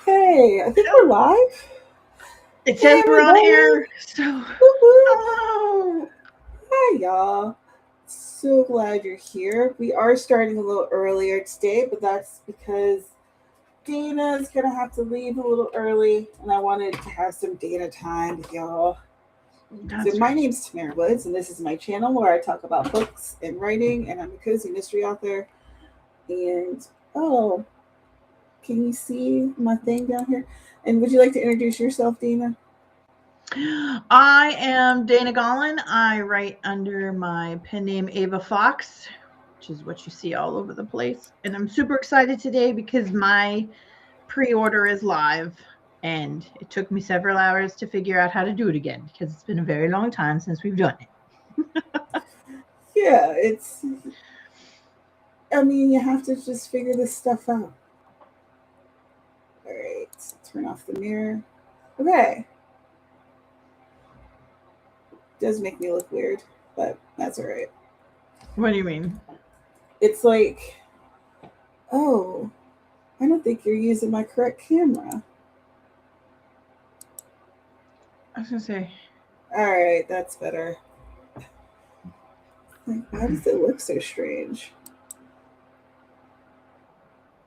Okay, I think we're live. It Hey, says we're on everybody. air. So, Woo-hoo. oh, Hi, y'all. So glad you're here. We are starting a little earlier today, but that's because Dana's going to have to leave a little early, and I wanted to have some Dana time with y'all. So, that's my right. name's Tamara Woods, and this is my channel where I talk about books and writing, and I'm a cozy mystery author. And, oh, can you see my thing down here? And would you like to introduce yourself, Dana? I am Dana Gollin. I write under my pen name Ava Fox, which is what you see all over the place. And I'm super excited today because my pre order is live. And it took me several hours to figure out how to do it again because it's been a very long time since we've done it. Yeah, I mean, you have to just figure this stuff out. All right, turn off the mirror. Okay, does make me look weird, but that's all right. What do you mean? It's like, oh, I don't think you're using my correct camera. I was going to say, All right, that's better. Like, why does it look so strange?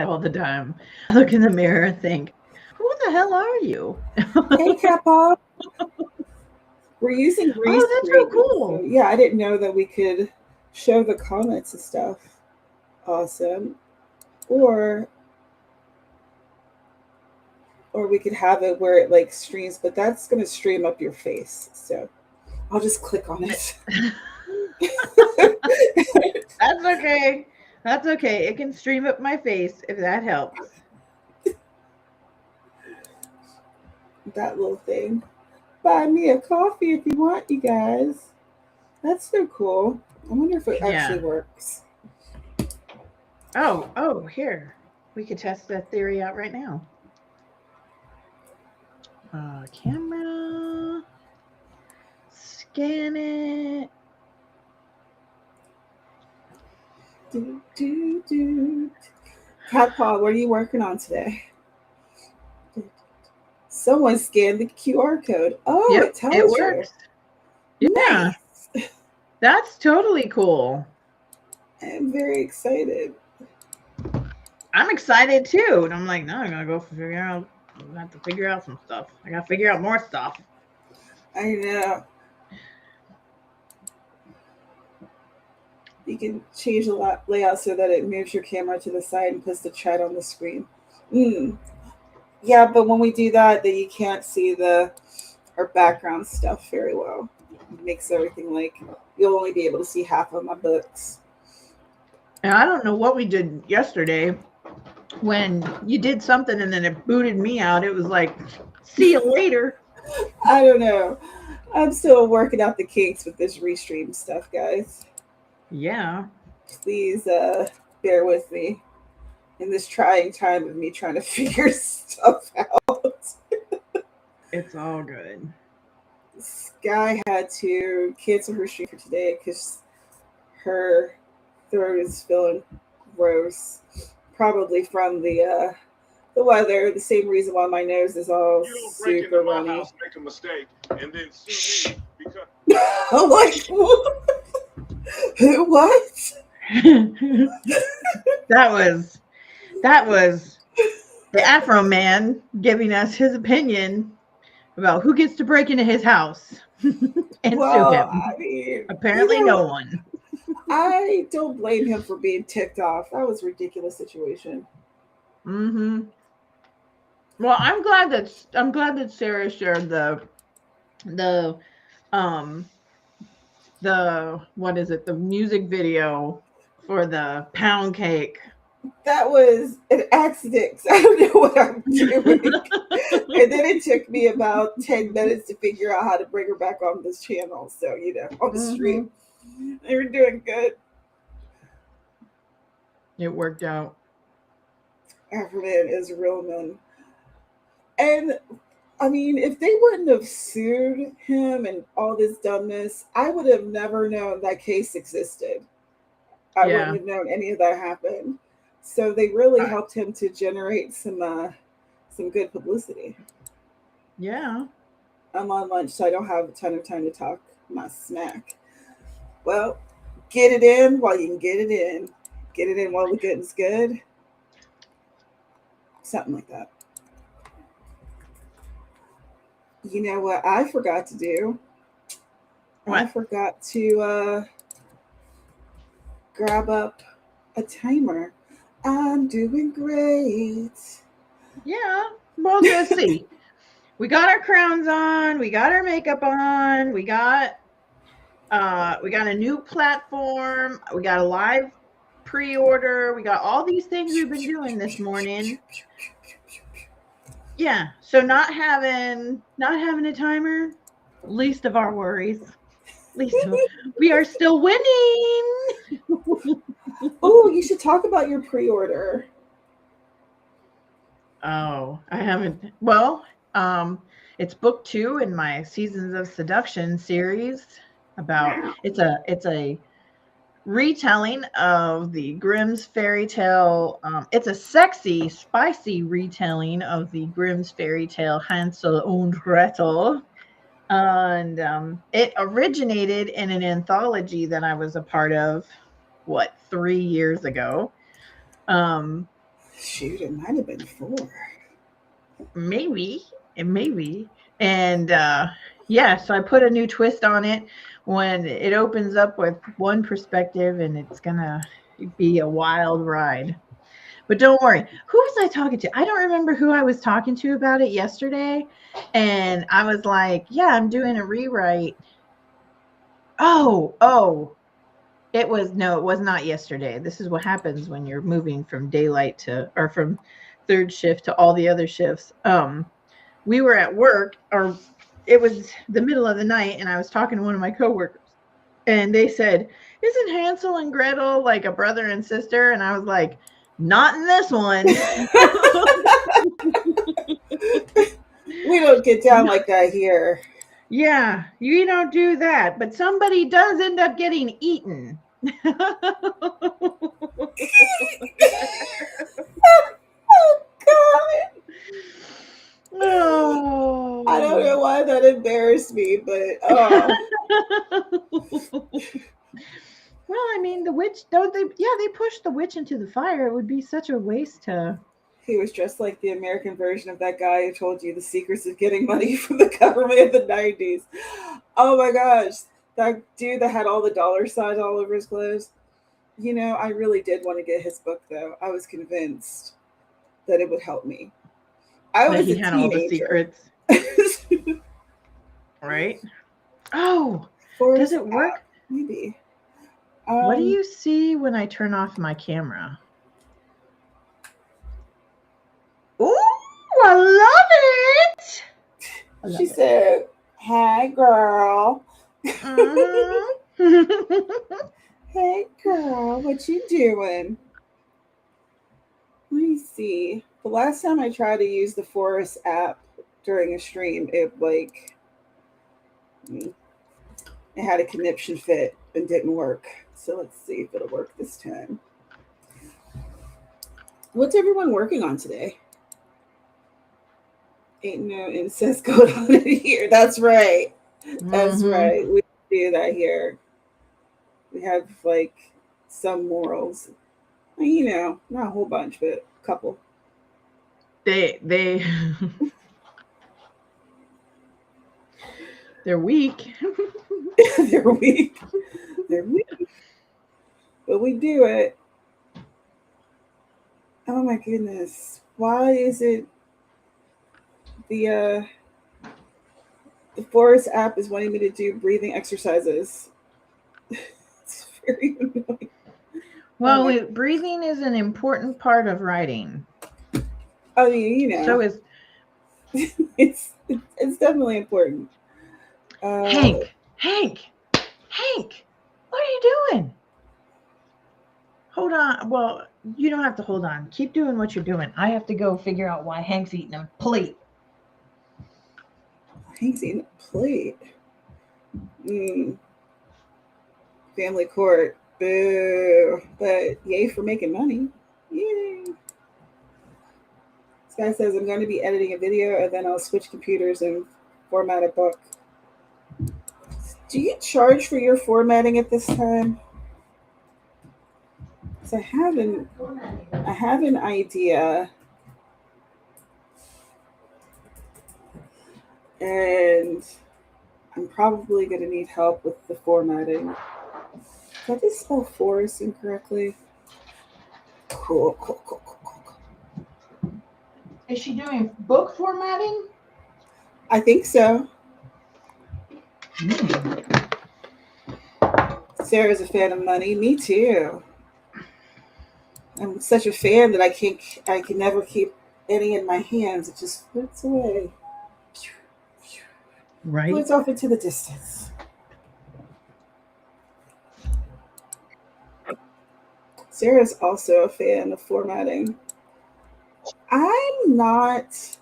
all the time. I look in the mirror and think, who the hell are you? Hey, Cat Pop. We're using Oh, that's so Restream, so cool. yeah, I didn't know that we could show the comments and stuff. Awesome. Or or we could have it where it like streams, but that's gonna stream up your face. So I'll just click on it. That's okay. That's okay. It can stream up my face if that helps. That little thing. Buy me a coffee if you want, you guys. That's so cool. I wonder if it actually Yeah. works. Here. We could test that theory out right now. Camera. Scan it. Do. Cat Paw, what are you working on today? Someone scanned the QR code. Oh, Yep, it it tells you. works. Yeah, Nice. that's totally cool. I'm very excited. I'm excited too. And I'm like, no, I'm gonna go figure out. I'm gonna have to figure out some stuff. I gotta figure out more stuff. I know. You can change the layout so that it moves your camera to the side and puts the chat on the screen. Mm. Yeah, but when we do that, then you can't see the our background stuff very well. It makes everything like you'll only be able to see half of my books. And I don't know what we did yesterday when you did something and then it booted me out. It was like, see you later. I don't know. I'm still working out the kinks with this restream stuff, guys. Yeah, Please bear with me in this trying time of me trying to figure stuff out. it's all good. Sky had to cancel her stream for today because her throat is feeling gross, probably from the weather. The same reason why my nose is all You don't break into super my runny. house, make a mistake, and then sue me because I'm like, what? that was the Afro man giving us his opinion about who gets to break into his house and sue Well, him. I mean, Apparently, no one. I don't blame him for being ticked off. That was a ridiculous situation. Hmm. Well, I'm glad that Sarah shared the um the what is it, the music video for the pound cake. That was an accident. I don't know what I'm doing. And then it took me about 10 minutes to figure out how to bring her back on this channel. So, on the stream. Hmm. They were doing good. It worked out. Afroman is a real man. And I mean, if they wouldn't have sued him and all this dumbness, I would have never known that case existed. I wouldn't Yeah. have known any of that happened. So they really helped him to generate some some good publicity. Yeah. I'm on lunch, so I don't have a ton of time to talk my smack. Well, get it in while you can get it in. Get it in while the getting's good. Something like that. You know what I forgot to do? I What? forgot to grab up a timer. I'm doing great. Yeah. Well, let's see. We got our crowns on. We got our makeup on. We got a new platform. We got a live pre-order. We got all these things we've been doing this morning. Yeah. So not having a timer, least of our worries. We are still winning. Oh, you should talk about your pre-order. Oh, I haven't. Well, it's book 2 in my Seasons of Seduction series. It's a retelling of the Grimm's fairy tale. It's a sexy, spicy retelling of the Grimm's fairy tale Hansel und Gretel. And it originated in an anthology that I was a part of, 3 years ago. Shoot, it might have been 4. Maybe. And yeah, so I put a new twist on it when it opens up with one perspective, and it's gonna be a wild ride. But don't worry. Who was I talking to? I don't remember who I was talking to about it yesterday. And I was like, yeah, I'm doing a rewrite. Oh. It was not yesterday. This is what happens when you're moving from daylight or from third shift to all the other shifts. We were at work, or it was the middle of the night, and I was talking to one of my coworkers, and they said, "Isn't Hansel and Gretel like a brother and sister?" And I was like, "Not in this one." We don't get down like that here. Yeah, you don't do that, but somebody does end up getting eaten. Oh God! Oh. I don't know why that embarrassed me, but oh. Well, I mean, the witch, don't they? Yeah, they pushed the witch into the fire. It would be such a waste to. He was dressed like the American version of that guy who told you the secrets of getting money from the government in the 90s. Oh my gosh. That dude that had all the dollar signs all over his clothes. You know, I really did want to get his book, though. I was convinced that it would help me. I That was he a had all the teenager. secrets, right? Oh, does it work? Maybe. What do you see when I turn off my camera? Ooh, I love it. She said, "Hey, girl." Hey, girl, what you doing? Let me see. The last time I tried to use the Forest app during a stream, it had a conniption fit and didn't work. So let's see if it'll work this time. What's everyone working on today? Ain't no incest going on in here. That's right. That's right. We do that here. We have like some morals. You know, not a whole bunch, but a couple. They they're weak. They're weak. They're weak. But we do it. Oh my goodness. Why is it the Forest app is wanting me to do breathing exercises? It's very annoying. Well, breathing is an important part of writing. I mean, you know. So is it's definitely important. Hank, what are you doing? Hold on. Well, you don't have to hold on. Keep doing what you're doing. I have to go figure out why Hank's eating a plate. Hank's eating a plate. Family court. Boo. But yay for making money. Yay. This guy says I'm going to be editing a video and then I'll switch computers and format a book. Do you charge for your formatting at this time? Because I have an idea, and I'm probably going to need help with the formatting. Did I just spell forest incorrectly? Cool. Is she doing book formatting? I think so. Sarah's a fan of money. Me too. I'm such a fan that I can never keep any in my hands. It just floats away. Right. Floats off into the distance. Sarah's also a fan of formatting. I'm not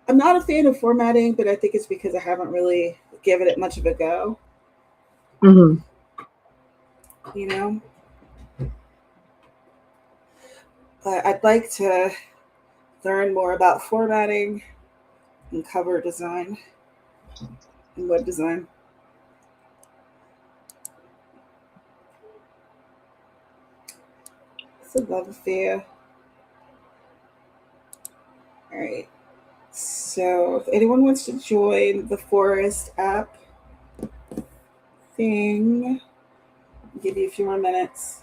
I'm not a fan of formatting, but I think it's because I haven't really given it much of a go, Mm-hmm. you know? But I'd like to learn more about formatting and cover design and web design. It's a love affair. All right. So if anyone wants to join the Forest app thing, I'll give you a few more minutes.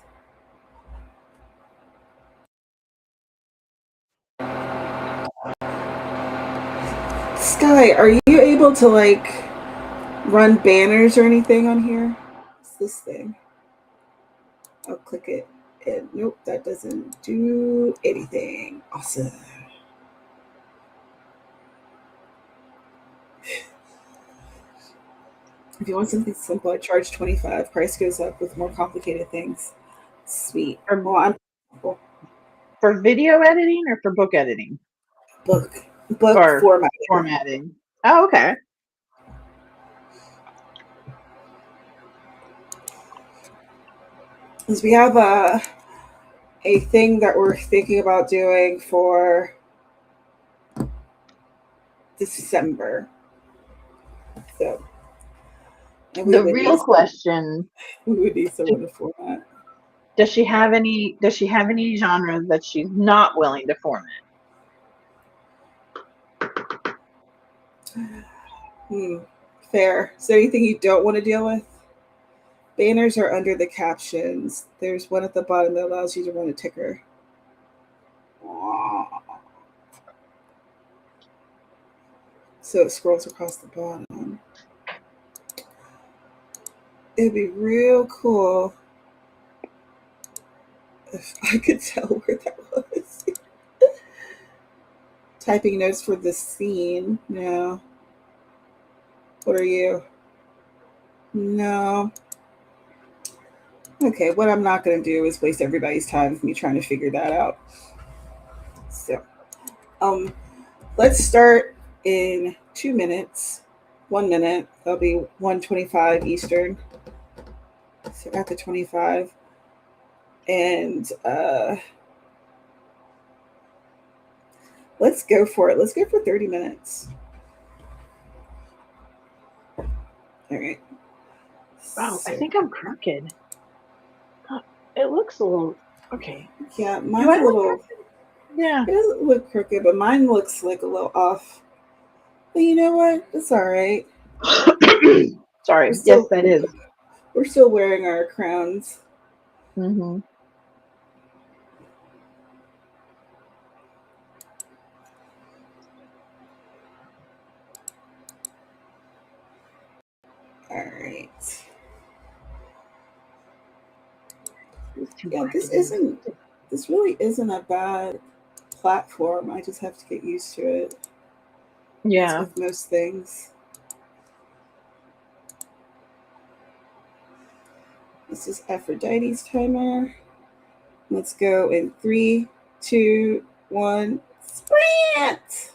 Sky, are you able to like run banners or anything on here? What's this thing? I'll click it. And nope, that doesn't do anything. Awesome. If you want something simple, I charge 25. Price goes up with more complicated things. Sweet. For, Well, I'm for video editing or for book editing? book book Or format. formatting. Oh, okay. Because we have a thing that we're thinking about doing for December. So and The real question, we would need someone to format. does she have any genres that she's not willing to format? Fair. So anything you don't want to deal with? Banners are under the captions. There's one at the bottom that allows you to run a ticker. So it scrolls across the bottom. It'd be real cool if I could tell where that was. Typing notes for the scene. No. What are you? No. Okay, what I'm not going to do is waste everybody's time with me trying to figure that out. So, let's start in 2 minutes. 1 minute. That'll be 1:25 Eastern. So at the 25, and let's go for it. Let's go for 30 minutes. All right. Wow, So, I think I'm crooked. It looks a little okay. yeah, Do mine's I a look little. crooked? Yeah. It doesn't look crooked, but mine looks like a little off. But you know what? It's all right. We're Sorry. Yes, still that is. we're still wearing our crowns. Mm-hmm. All right. It's too Yeah, black to do. this really isn't a bad platform. I just have to get used to it. As Yeah. with most things. This is Aphrodite's timer. Let's go in 3, 2, 1, sprint!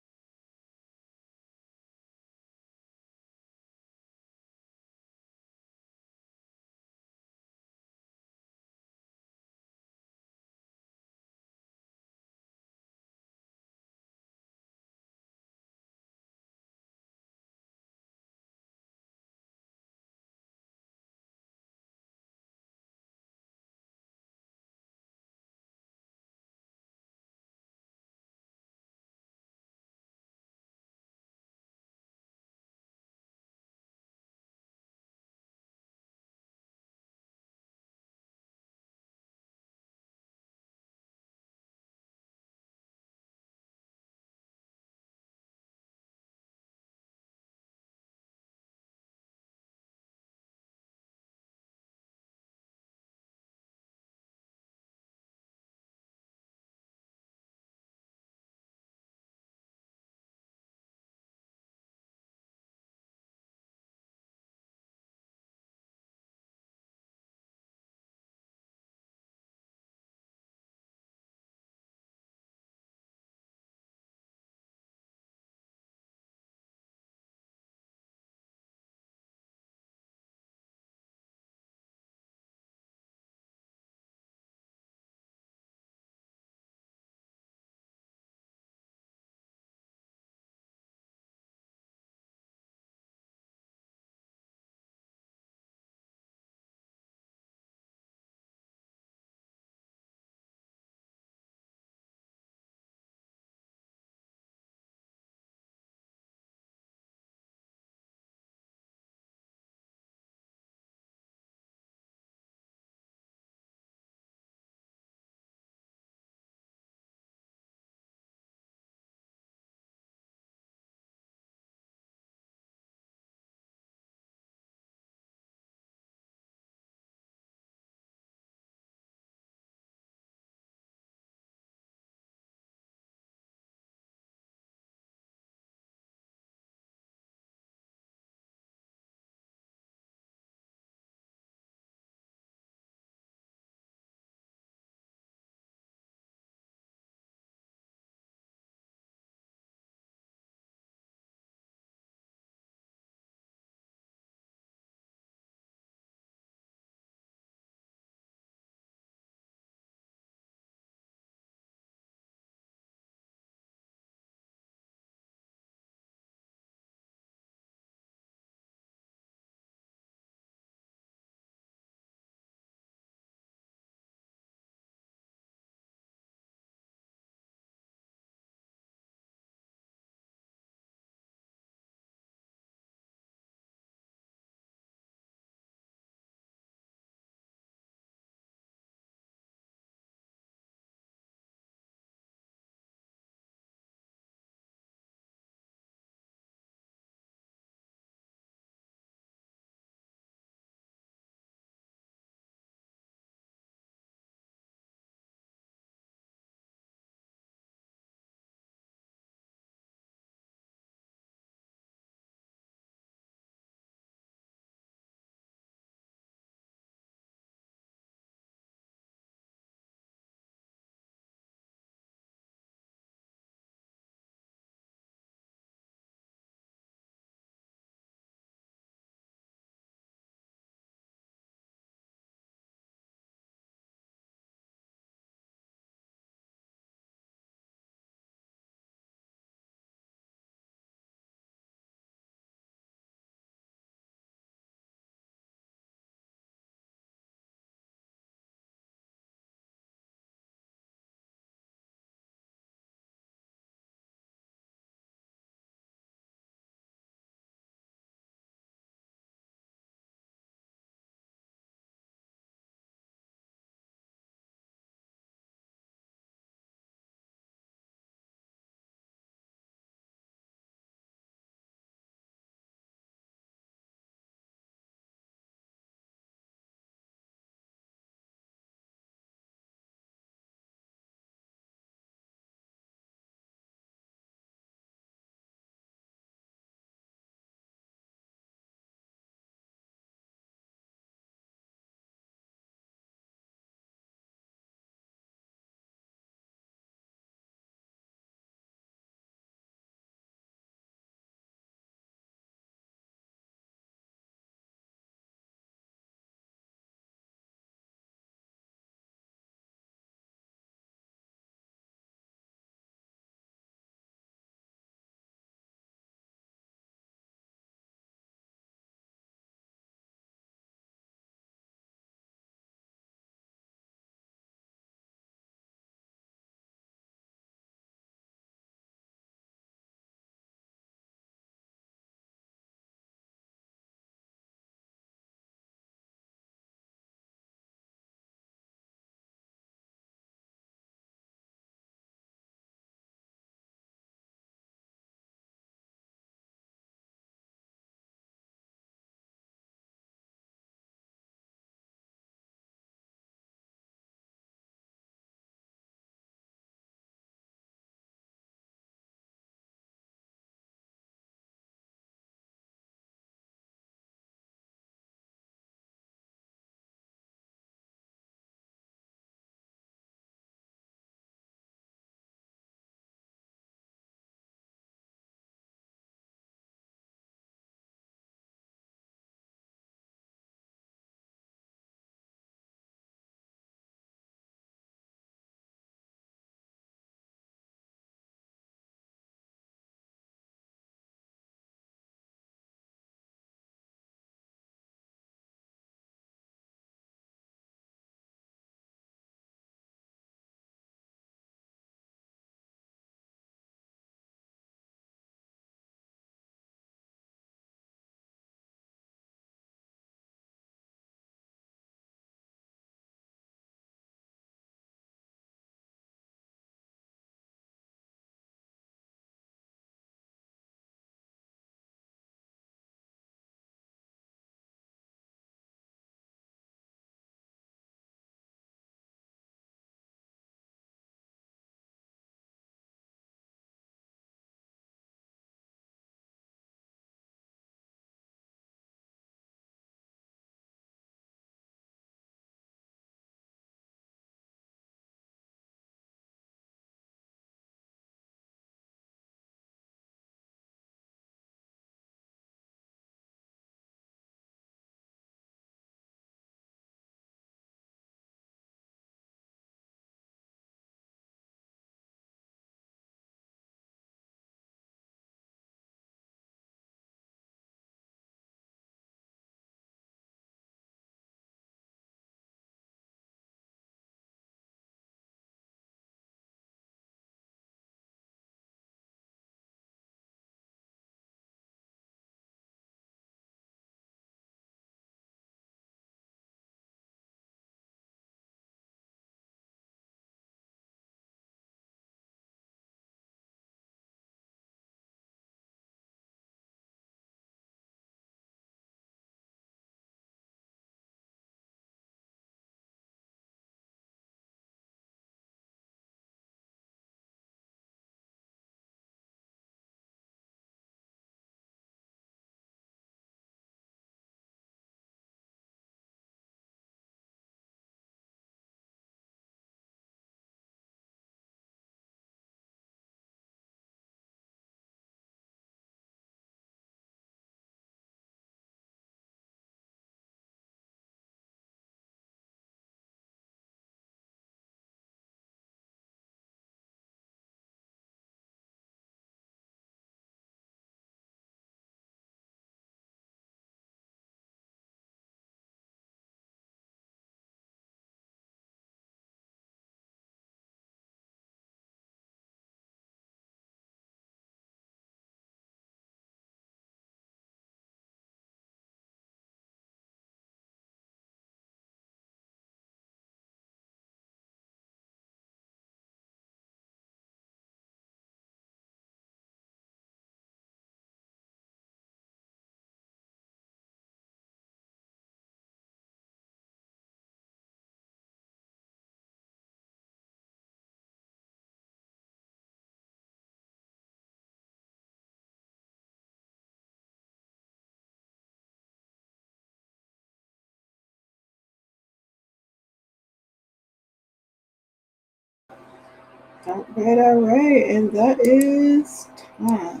All right. And that is time,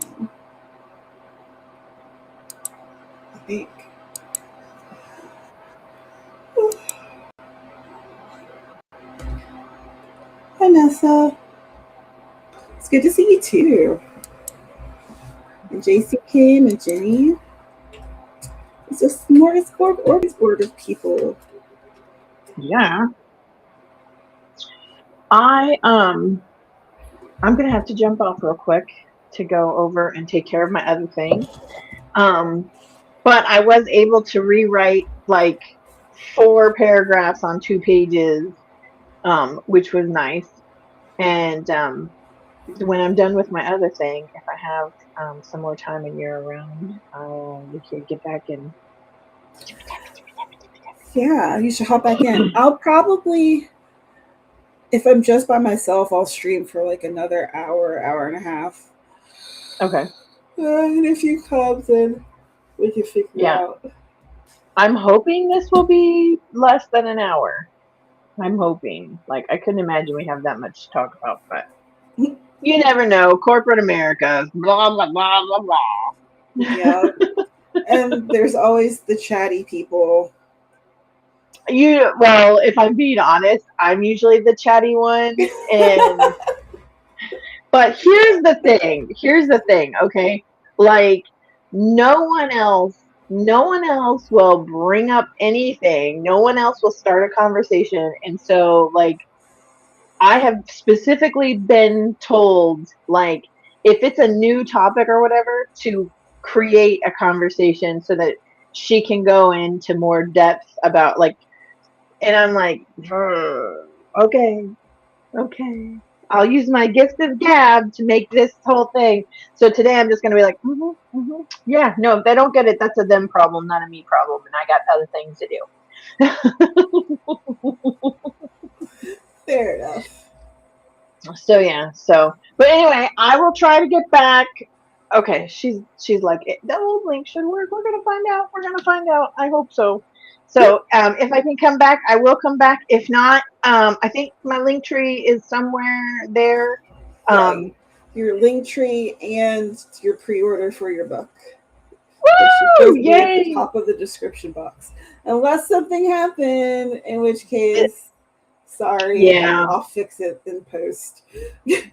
I think. Vanessa, it's good to see you too. And JC Kim and Jenny. It's a smorgasbord of people. Yeah. I'm gonna have to jump off real quick to go over and take care of my other thing. Um, but I was able to rewrite like 4 paragraphs on 2 pages, which was nice. And when I'm done with my other thing, if I have some more time and you're around, we can get back and. Yeah, you should hop back in. I'll probably, if I'm just by myself, I'll stream for like another hour and a half. Okay. And if you come, then we can figure it Yeah. out. I'm hoping this will be less than an hour. I'm hoping. Like, I couldn't imagine we have that much to talk about, but you never know. Corporate America, blah, blah, blah, blah, Yeah. blah. And there's always the chatty people. Well, if I'm being honest, I'm usually the chatty one. But here's the thing, okay? Like, no one else will bring up anything. No one else will start a conversation. And so, like, I have specifically been told, like, if it's a new topic or whatever, to create a conversation so that she can go into more depth about, like, and I'm like, okay, okay. I'll use my gift of gab to make this whole thing. So today I'm just going to be like, yeah, no, if they don't get it, that's a them problem, not a me problem. And I got other things to do. Fair enough. So yeah, but anyway, I will try to get back. Okay, she's like, the old link should work. We're gonna find out. We're gonna find out. I hope so. So if I can come back, I will come back. If not, I think my link tree is somewhere there. Yeah, your link tree and your pre-order for your book. They should Woo! both be at the Yay! top of the description box. Unless something happened, in which case, sorry, Yeah, I'll fix it in post.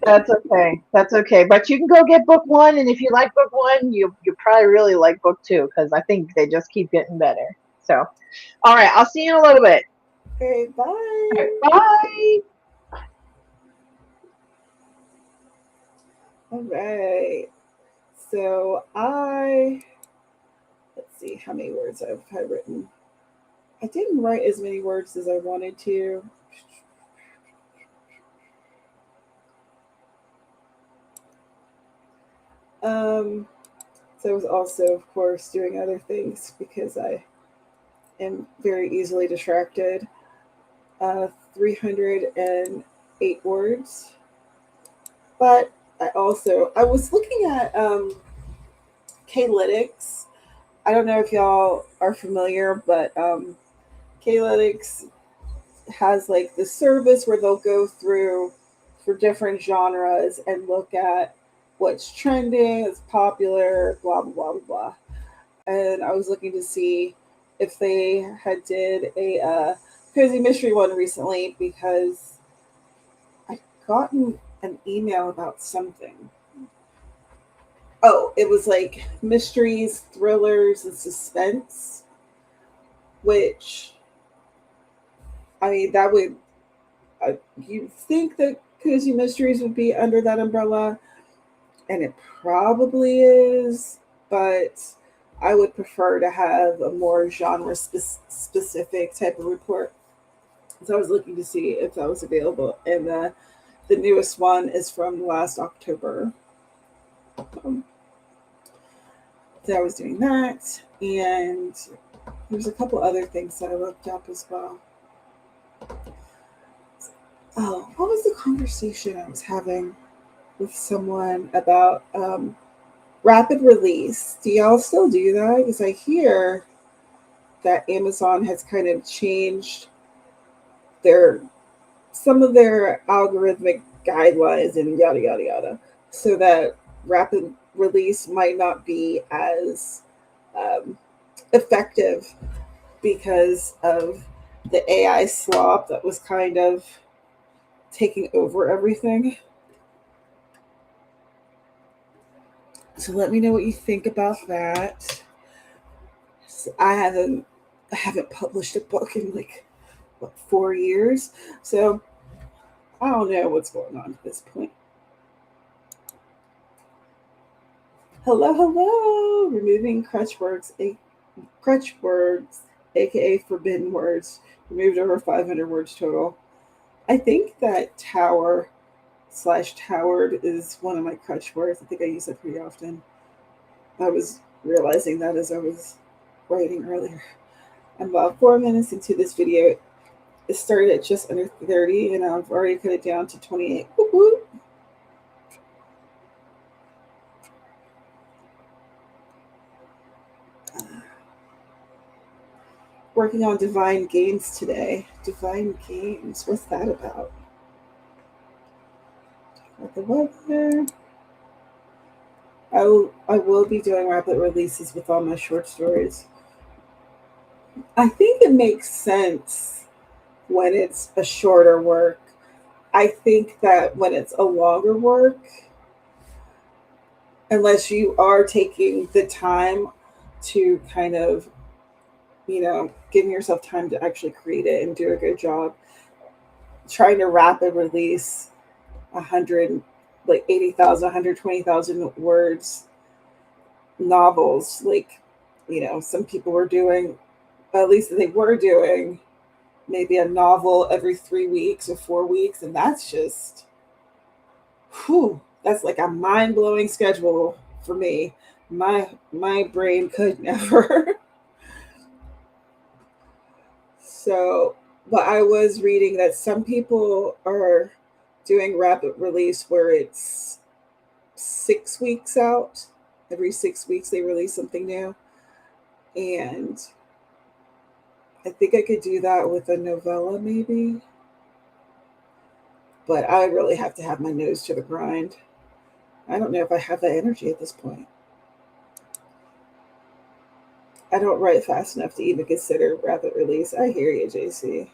that's okay. That's okay. But you can go get book 1, and if you like book 1, you probably really like book 2 because I think they just keep getting better. So, all right, I'll see you in a little bit. Okay, bye. All right, bye. All right. So let's see how many words I've had written. I didn't write as many words as I wanted to. So I was also, of course, doing other things because I am very easily distracted. 308 words. But I was looking at Klytics. I don't know if y'all are familiar, but Klytics has like the service where they'll go through for different genres and look at what's trending, what's popular, blah blah blah blah blah. And I was looking to see if they had did a cozy mystery one recently because I gotten an email about something. Oh, it was like mysteries, thrillers, and suspense, which I mean that would you think that cozy mysteries would be under that umbrella, and it probably is, but I would prefer to have a more genre specific type of report. So I was looking to see if that was available, and the newest one is from last October. Um, so I was doing that, and there's a couple other things that I looked up as well. Oh, what was the conversation I was having with someone about rapid release? Do y'all still do that? Because I hear that Amazon has kind of changed their some of their algorithmic guidelines and yada yada yada, so that rapid release might not be as um, effective because of the AI slop that was kind of taking over everything. So let me know what you think about that. So I haven't published a book in like what 4 years, so I don't know what's going on at this point. Hello, hello. Removing crutch words, aka forbidden words. Removed over 500 words total. I think that tower/towered is one of my crutch words. I think I use it pretty often. I was realizing that as I was writing earlier. I'm about 4 minutes into this video. It started at just under 30, and I've already cut it down to 28. Whoop, whoop. Working on Divine Games today. Divine Games, what's that about? About the weather. I will be doing rapid releases with all my short stories. I think it makes sense when it's a shorter work. I think that when it's a longer work, unless you are taking the time to kind of, giving yourself time to actually create it and do a good job, trying to rapid release 100, like 80,000, 120,000 words novels, like, some people were doing, at least they were doing maybe a novel every 3 weeks or 4 weeks, and that's just, whew, that's like a mind-blowing schedule for me. My brain could never. So, but I was reading that some people are doing rapid release where it's 6 weeks out. Every 6 weeks they release something new. And I think I could do that with a novella maybe. But I really have to have my nose to the grind. I don't know if I have that energy at this point. I don't write fast enough to even consider rapid release. I hear you, JC.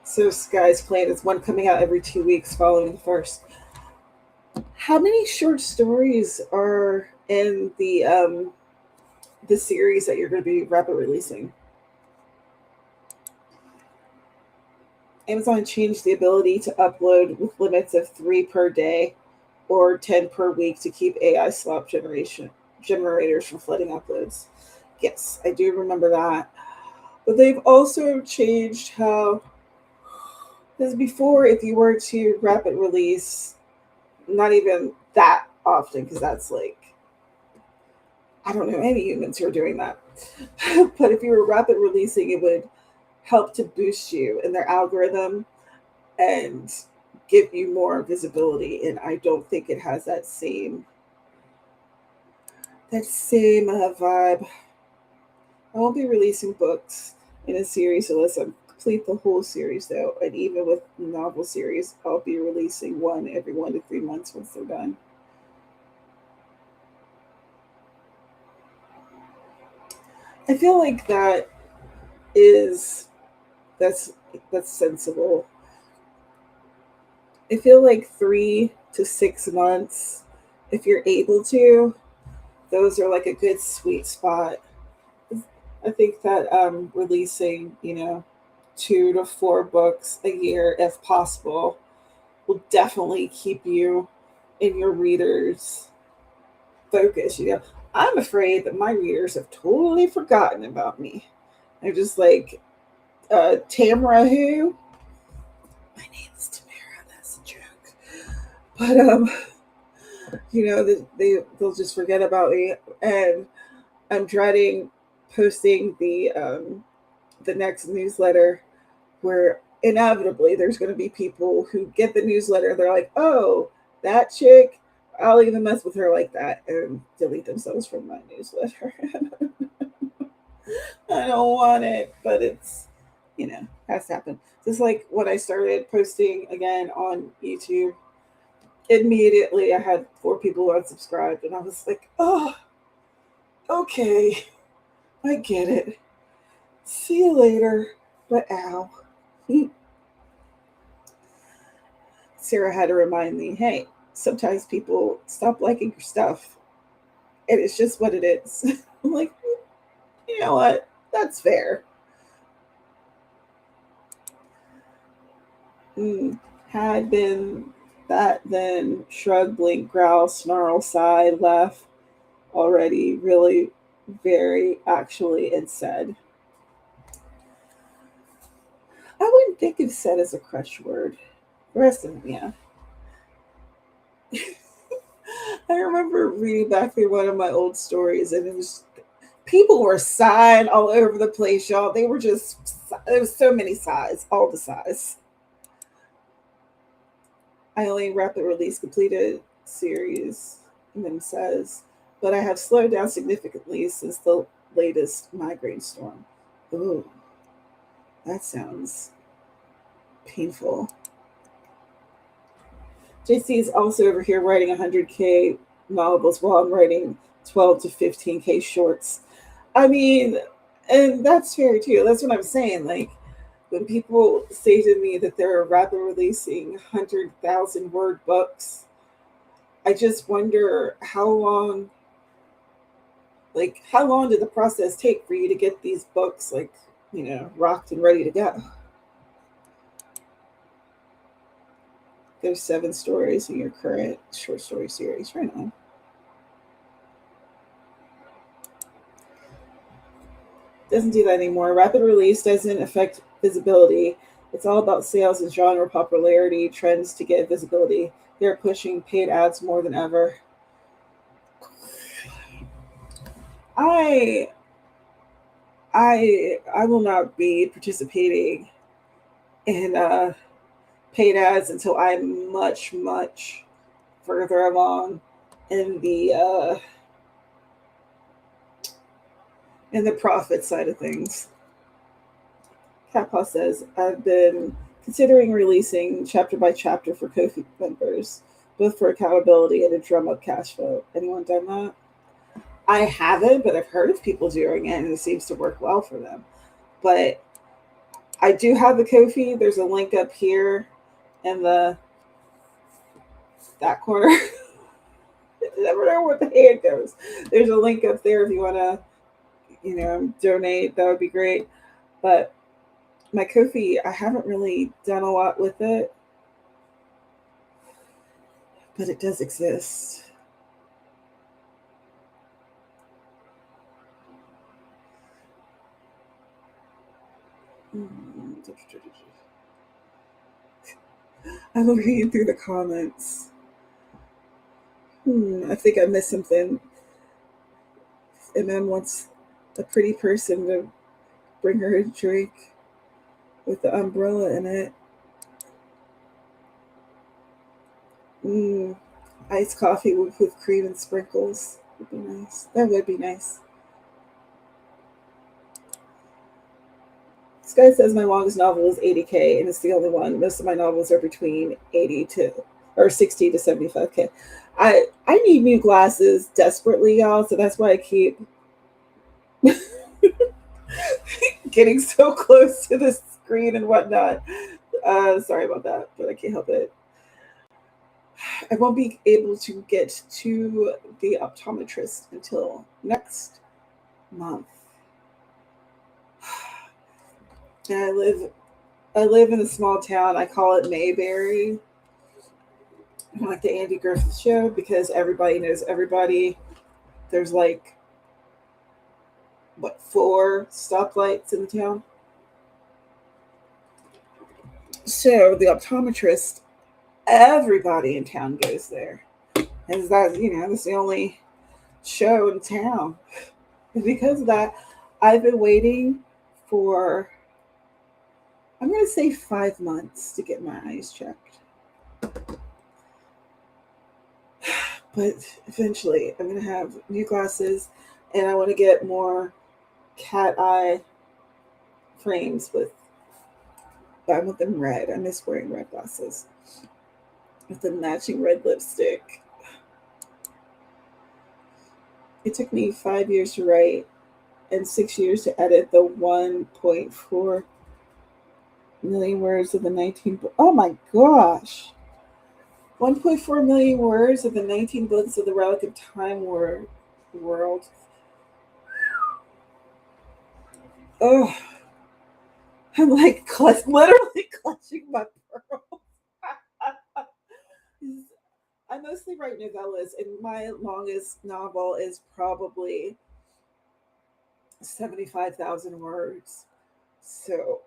So Sky's plan is one coming out every 2 weeks following the first. How many short stories are in the series that you're going to be rapid releasing? Amazon changed the ability to upload with limits of 3 per day or 10 per week to keep AI slop generators from flooding uploads. Yes, I do remember that. But they've also changed how, because before, if you were to rapid release, not even that often, because that's like, I don't know any humans who are doing that. But if you were rapid releasing, it would help to boost you in their algorithm and give you more visibility. And I don't think it has that same vibe. I won't be releasing books in a series unless I complete the whole series, though. And even with the novel series, I'll be releasing one every 1 to 3 months once they're done. I feel like that's sensible. I feel like 3 to 6 months, if you're able to, those are like a good sweet spot. I think that releasing, 2 to 4 books a year, if possible, will definitely keep you in your readers' focus. I'm afraid that my readers have totally forgotten about me. They're just like, Tamara who? My name is Tamara. That's a joke. But they'll just forget about me, and I'm dreading posting the next newsletter, where inevitably there's going to be people who get the newsletter. They're like, oh, that chick, I'll even mess with her like that, and delete themselves from my newsletter. I don't want it, but it's, has to happen. Just like when I started posting again on YouTube, immediately I had 4 people who unsubscribed, and I was like, oh, okay, I get it. See you later. But ow. Sarah had to remind me, hey, sometimes people stop liking your stuff. And it's just what it is. I'm like, you know what? That's fair. Had been that, then shrug, blink, growl, snarl, sigh, laugh, already really very actually and said. I wouldn't think of said as a crush word. The rest of them, yeah. I remember reading back through one of my old stories, and it was people were sighing all over the place, y'all. They were just there was so many sighs, all the sighs. I only rapid release completed series, and then says, but I have slowed down significantly since the latest migraine storm. Ooh, that sounds painful. JC is also over here writing 100K novels while I'm writing 12 to 15K shorts. I mean, and that's fair too. That's what I'm saying. Like, when people say to me that they're rapid releasing 100,000 word books, I just wonder how long did the process take for you to get these books, like, rocked and ready to go? There's 7 stories in your current short story series right now. Doesn't do that anymore. Rapid release doesn't affect visibility. It's all about sales and genre popularity trends to get visibility. They're pushing paid ads more than ever. I I will not be participating in paid ads until I'm much further along in the profit side of things. Catpaw says, I've been considering releasing chapter by chapter for Kofi members, both for accountability and to drum up cash flow. Anyone done that? I haven't, but I've heard of people doing it, and it seems to work well for them. But I do have a Kofi. There's a link up here in that corner. I never know where the hand goes. There's a link up there if you want to, donate. That would be great. But my Kofi, I haven't really done a lot with it, but it does exist. I'm reading through the comments. I think I missed something. MM wants a pretty person to bring her a drink with the umbrella in it. Iced coffee with cream and sprinkles would be nice. That would be nice. This guy says my longest novel is 80K, and it's the only one. Most of my novels are between 60 to 75K. I need new glasses desperately, y'all. So that's why I keep getting so close to the screen and whatnot. Sorry about that, but I can't help it. I won't be able to get to the optometrist until next month. And I live in a small town. I call it Mayberry, like the Andy Griffith Show, because everybody knows everybody. There's like 4 stoplights in the town. So the optometrist, everybody in town goes there, and that's the only show in town. And because of that, I've been waiting for, I'm going to say 5 months to get my eyes checked. But eventually I'm going to have new glasses, and I want to get more cat eye frames with I want them red. I miss wearing red glasses with the matching red lipstick. It took me 5 years to write and 6 years to edit the 1.4 million words of the 19. Oh my gosh! 1.4 million words of the 19 books of the Relic of Time world. Oh, I'm like literally clutching my pearls. I mostly write novellas, and my longest novel is probably 75,000 words. So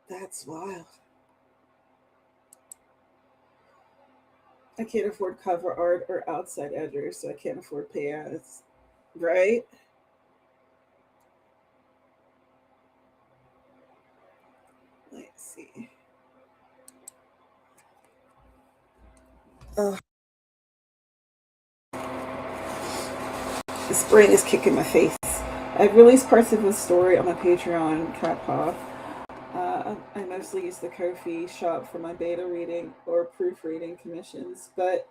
that's wild. I can't afford cover art or outside editors, so I can't afford pay ads. Right? Let's see. Oh, the spring is kicking my face. I've released parts of the story on my Patreon, Cat Paw. I mostly use the Ko-fi shop for my beta reading or proofreading commissions, but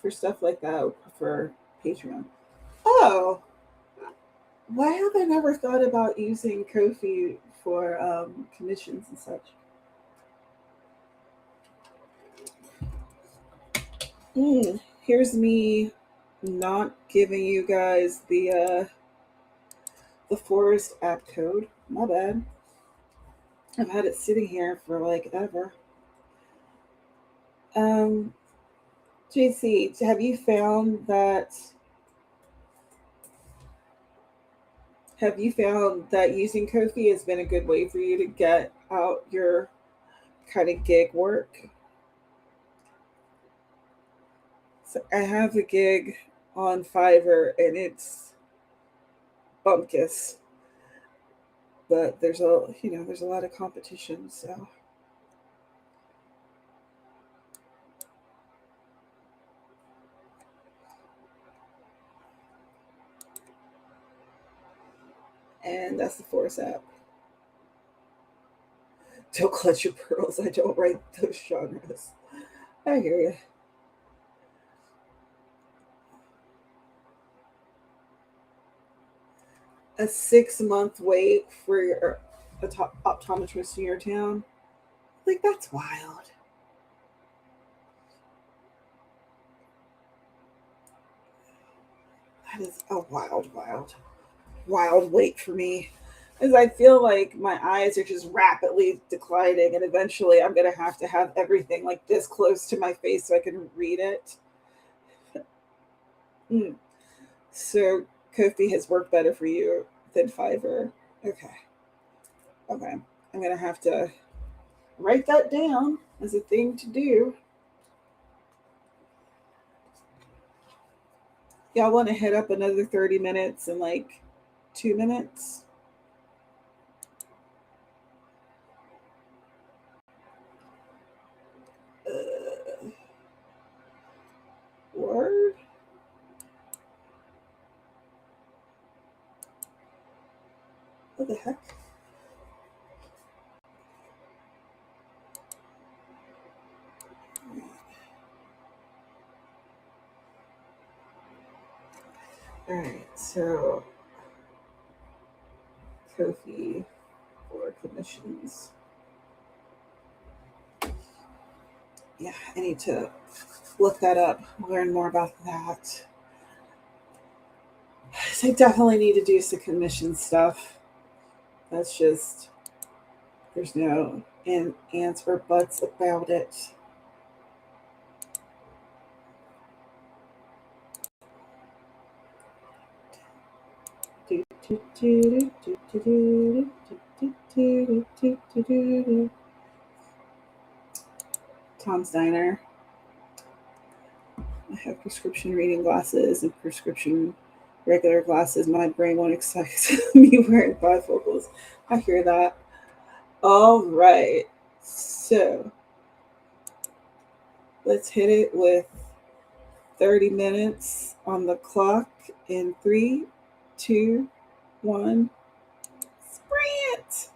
for stuff like that, I would prefer Patreon. Oh, why have I never thought about using Ko-fi for commissions and such? Here's me not giving you guys the Forest app code. My bad. I've had it sitting here for like ever. Um, JC, have you found that using Ko-fi has been a good way for you to get out your kind of gig work? So I have a gig on Fiverr and it's bumpkiss, but there's a lot of competition. So and that's the Force app. Don't clutch your pearls. I don't write those genres. I hear you. A 6 month wait for your optometrist in your town. Like that's wild. That is a wild wait for me. Because I feel like my eyes are just rapidly declining, and eventually I'm gonna have to have everything like this close to my face so I can read it. Mm. So Kofi has worked better for you than Fiverr. Okay. Okay. I'm gonna have to write that down as a thing to do. Y'all want to hit up another 30 minutes in like 2 minutes? Uh, word? What the heck? Alright, so Kofi for commissions. Yeah, I need to look that up, learn more about that. So I definitely need to do some commission stuff. That's just, there's no ands or buts about it. Tom's Diner. I have prescription reading glasses and prescription regular glasses. My brain won't accept me wearing bifocals. I hear that. All right. So let's hit it with 30 minutes on the clock in 3, 2, 1. Sprint.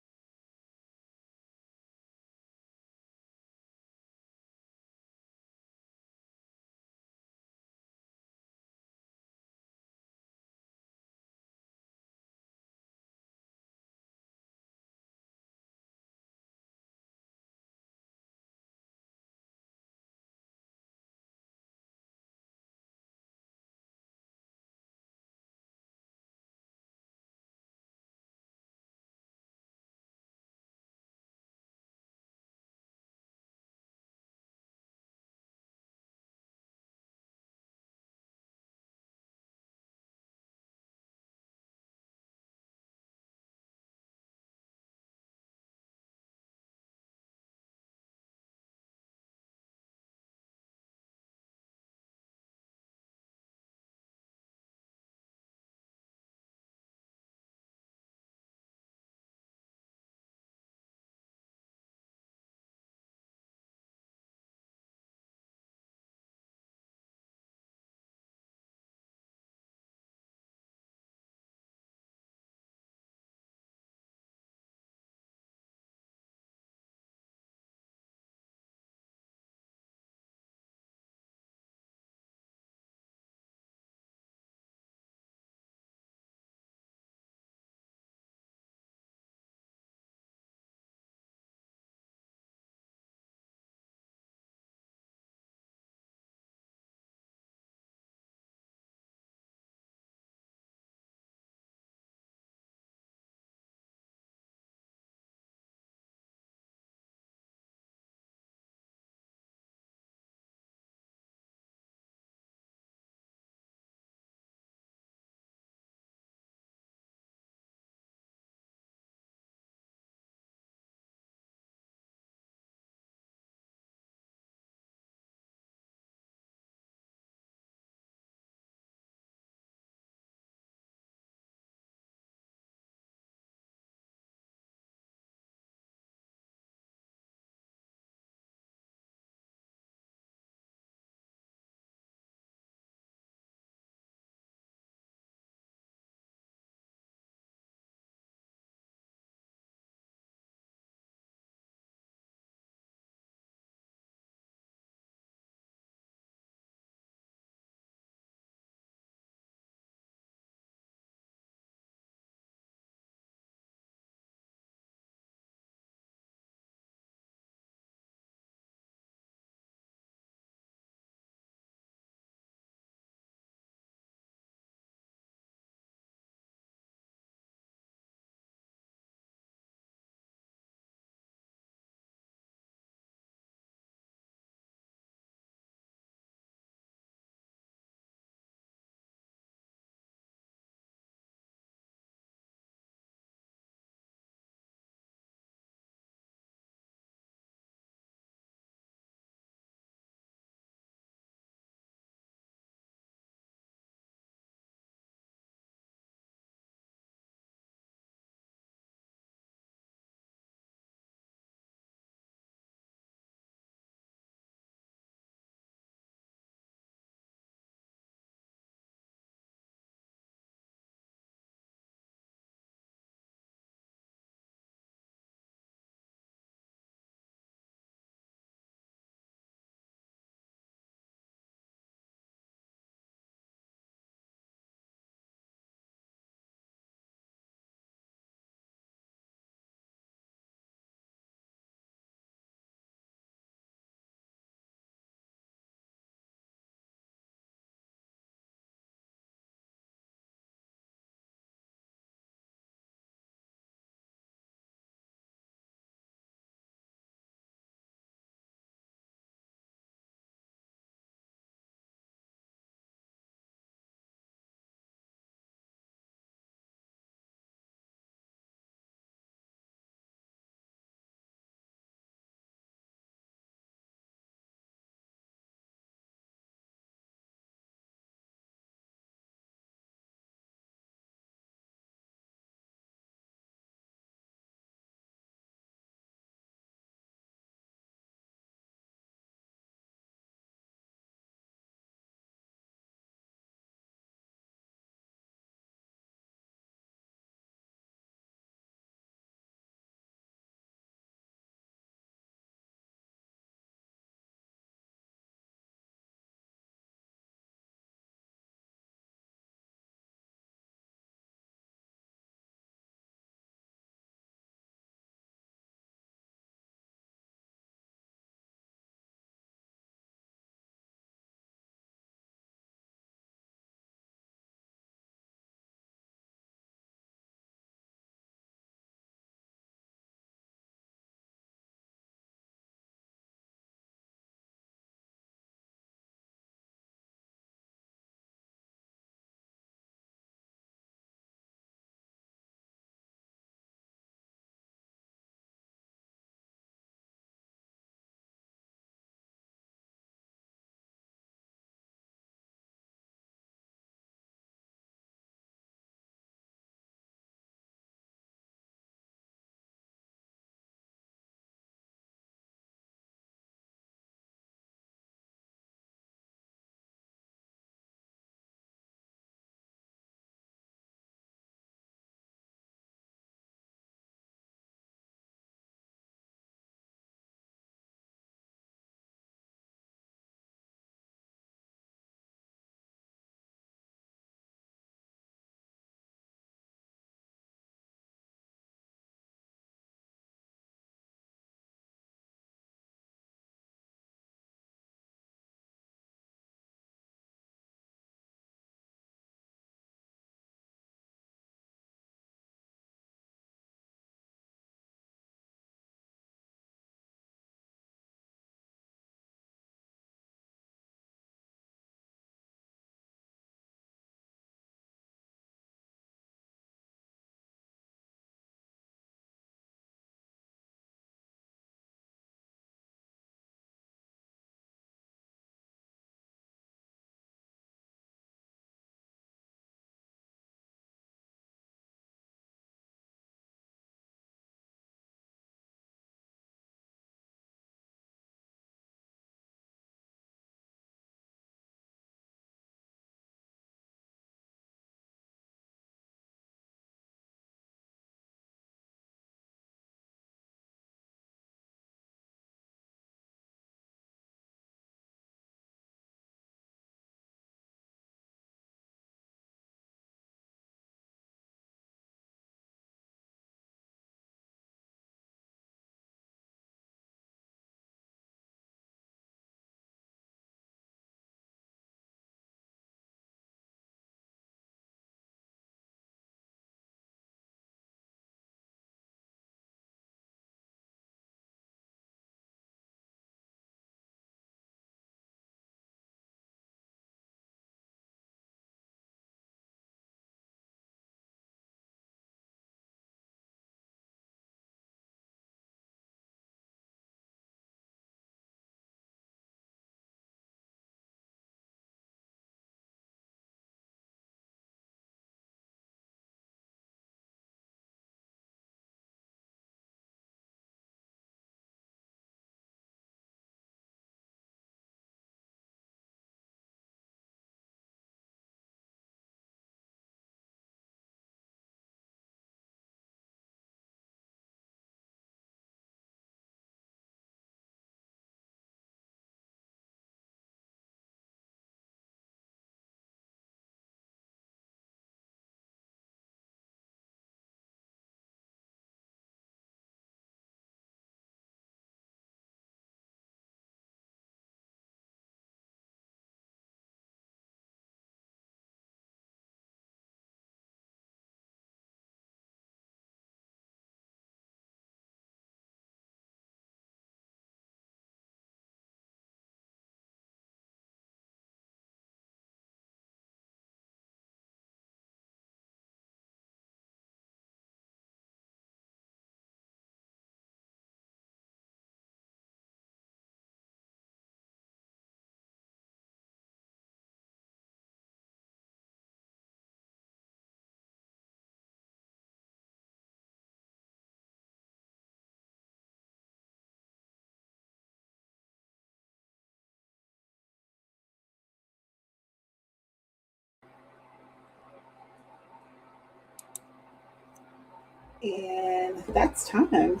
And that's time.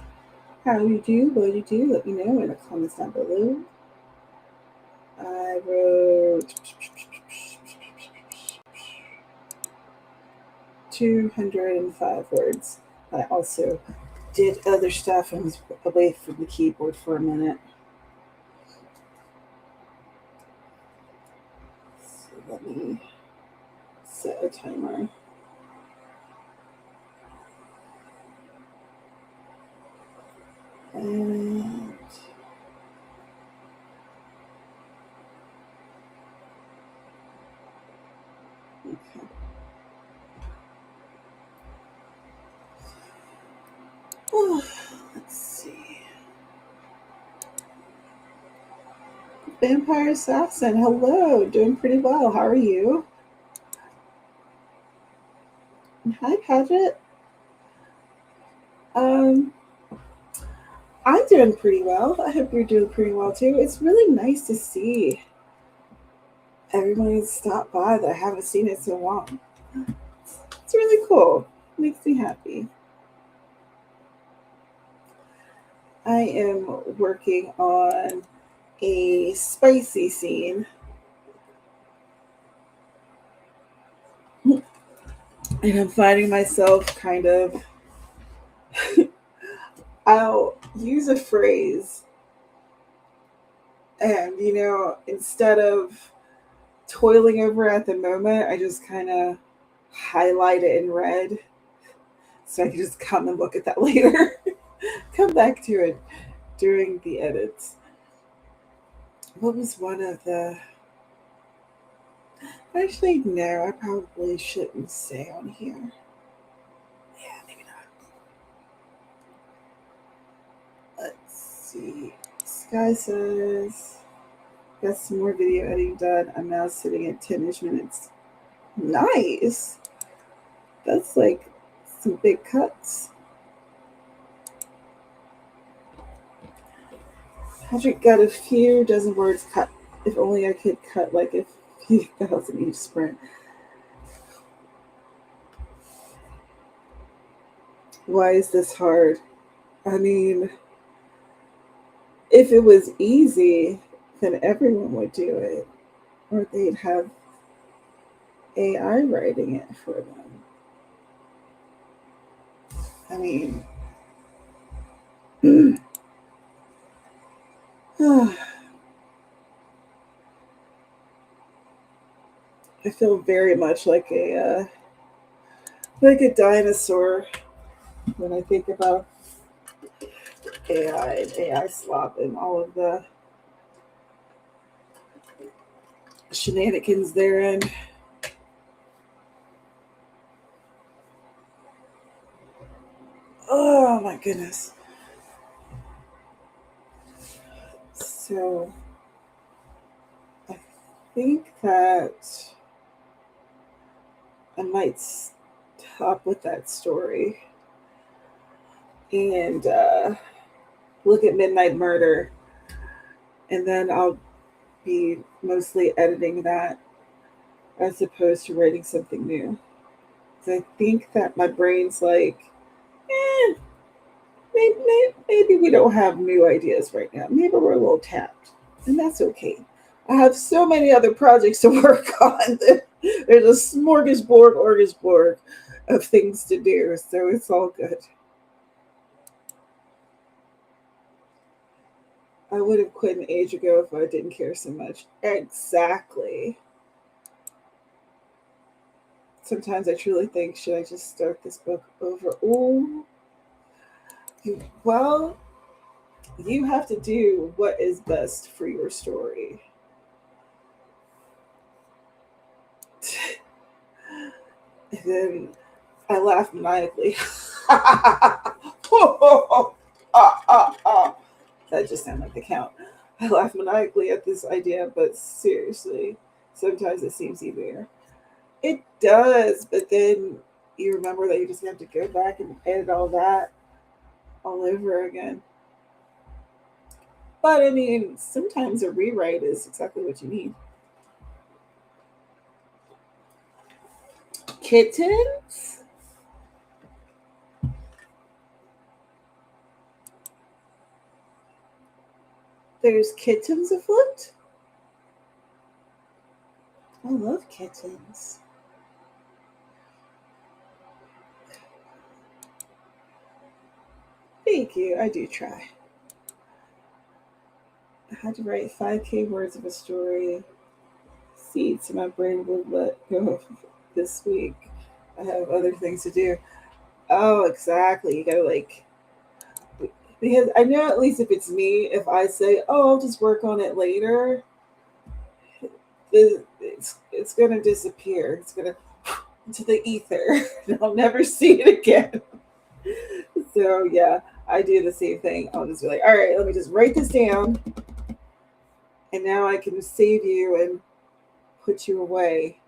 How you do, what you do, let me know in the comments down below. I wrote 205 words. I also did other stuff and was away from the keyboard for a minute. So let me set a timer. And okay. Oh, let's see. Vampire Assassin, hello. Doing pretty well. How are you? And hi, Paget. Um, I'm doing pretty well. I hope you're doing pretty well too. It's really nice to see everyone who's stopped by that I haven't seen in so long. It's really cool. Makes me happy. I am working on a spicy scene. And I'm finding myself kind of, I'll use a phrase and, instead of toiling over at the moment, I just kind of highlight it in red so I can just come and look at that later. Come back to it during the edits. What was one of the. Actually, no, I probably shouldn't say on here. Yeah, maybe not. Let's see. Sky says, got some more video editing done. I'm now sitting at 10-ish minutes. Nice. That's like some big cuts. Patrick got a few dozen words cut. If only I could cut like a few thousand each sprint. Why is this hard? I mean, if it was easy, then everyone would do it. Or they'd have AI writing it for them. I mean, I feel very much like a dinosaur when I think about AI and AI slop and all of the shenanigans therein. Oh my goodness. So I think that I might stop with that story and look at Midnight Murder, and then I'll be mostly editing that as opposed to writing something new. So I think that my brain's like, maybe we don't have new ideas right now. Maybe we're a little tapped, and that's okay. I have so many other projects to work on. There's a smorgasbord of things to do, so it's all good. I would have quit an age ago if I didn't care so much. Exactly. Sometimes I truly think, should I just start this book over? Ooh. Well, you have to do what is best for your story. And then I laugh maniacally. That just sounded like the count. I laugh maniacally at this idea, but seriously, sometimes it seems easier. It does, but then you remember that you just have to go back and edit all that all over again. But I mean, sometimes a rewrite is exactly what you need. Kittens? There's kittens afoot. I love kittens. Thank you. I do try. I had to write 5K words of a story. Seeds my brain would let go this week. I have other things to do. Oh, exactly. You gotta like, because I know at least if it's me, if I say, "Oh, I'll just work on it later," it's gonna disappear. It's gonna into the ether. I'll never see it again. So yeah, I do the same thing. I'll just be like, "All right, let me just write this down, and now I can save you and put you away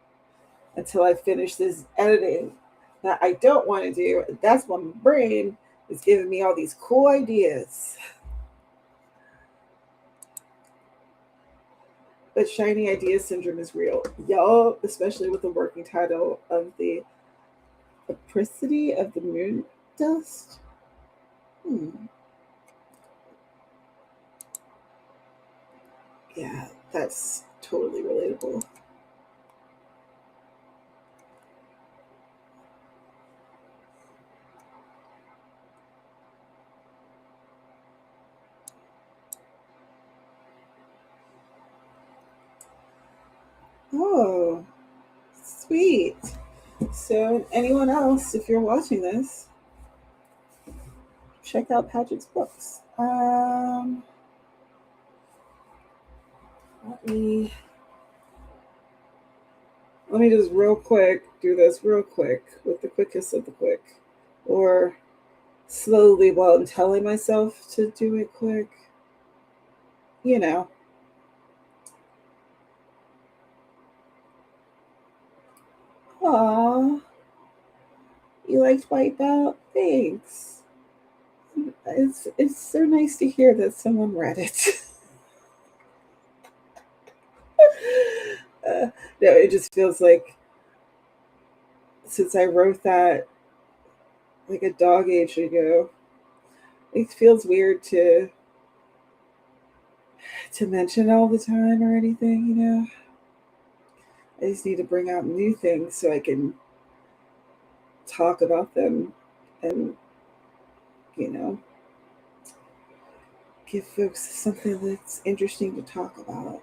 until I finish this editing that I don't want to do." That's why my brain is giving me all these cool ideas. But shiny idea syndrome is real. Y'all, especially with the working title of the apricity of the moon dust. Yeah, that's totally relatable. Oh, sweet. So, anyone else, if you're watching this, check out Patrick's books. Let me just real quick do this real quick with the quickest of the quick, or slowly while I'm telling myself to do it quick. You know. Aw, you liked Wipeout? Thanks. It's so nice to hear that someone read it. No, it just feels like since I wrote that like a dog age ago, it feels weird to mention all the time or anything, you know. I just need to bring out new things so I can talk about them and, you know, give folks something that's interesting to talk about.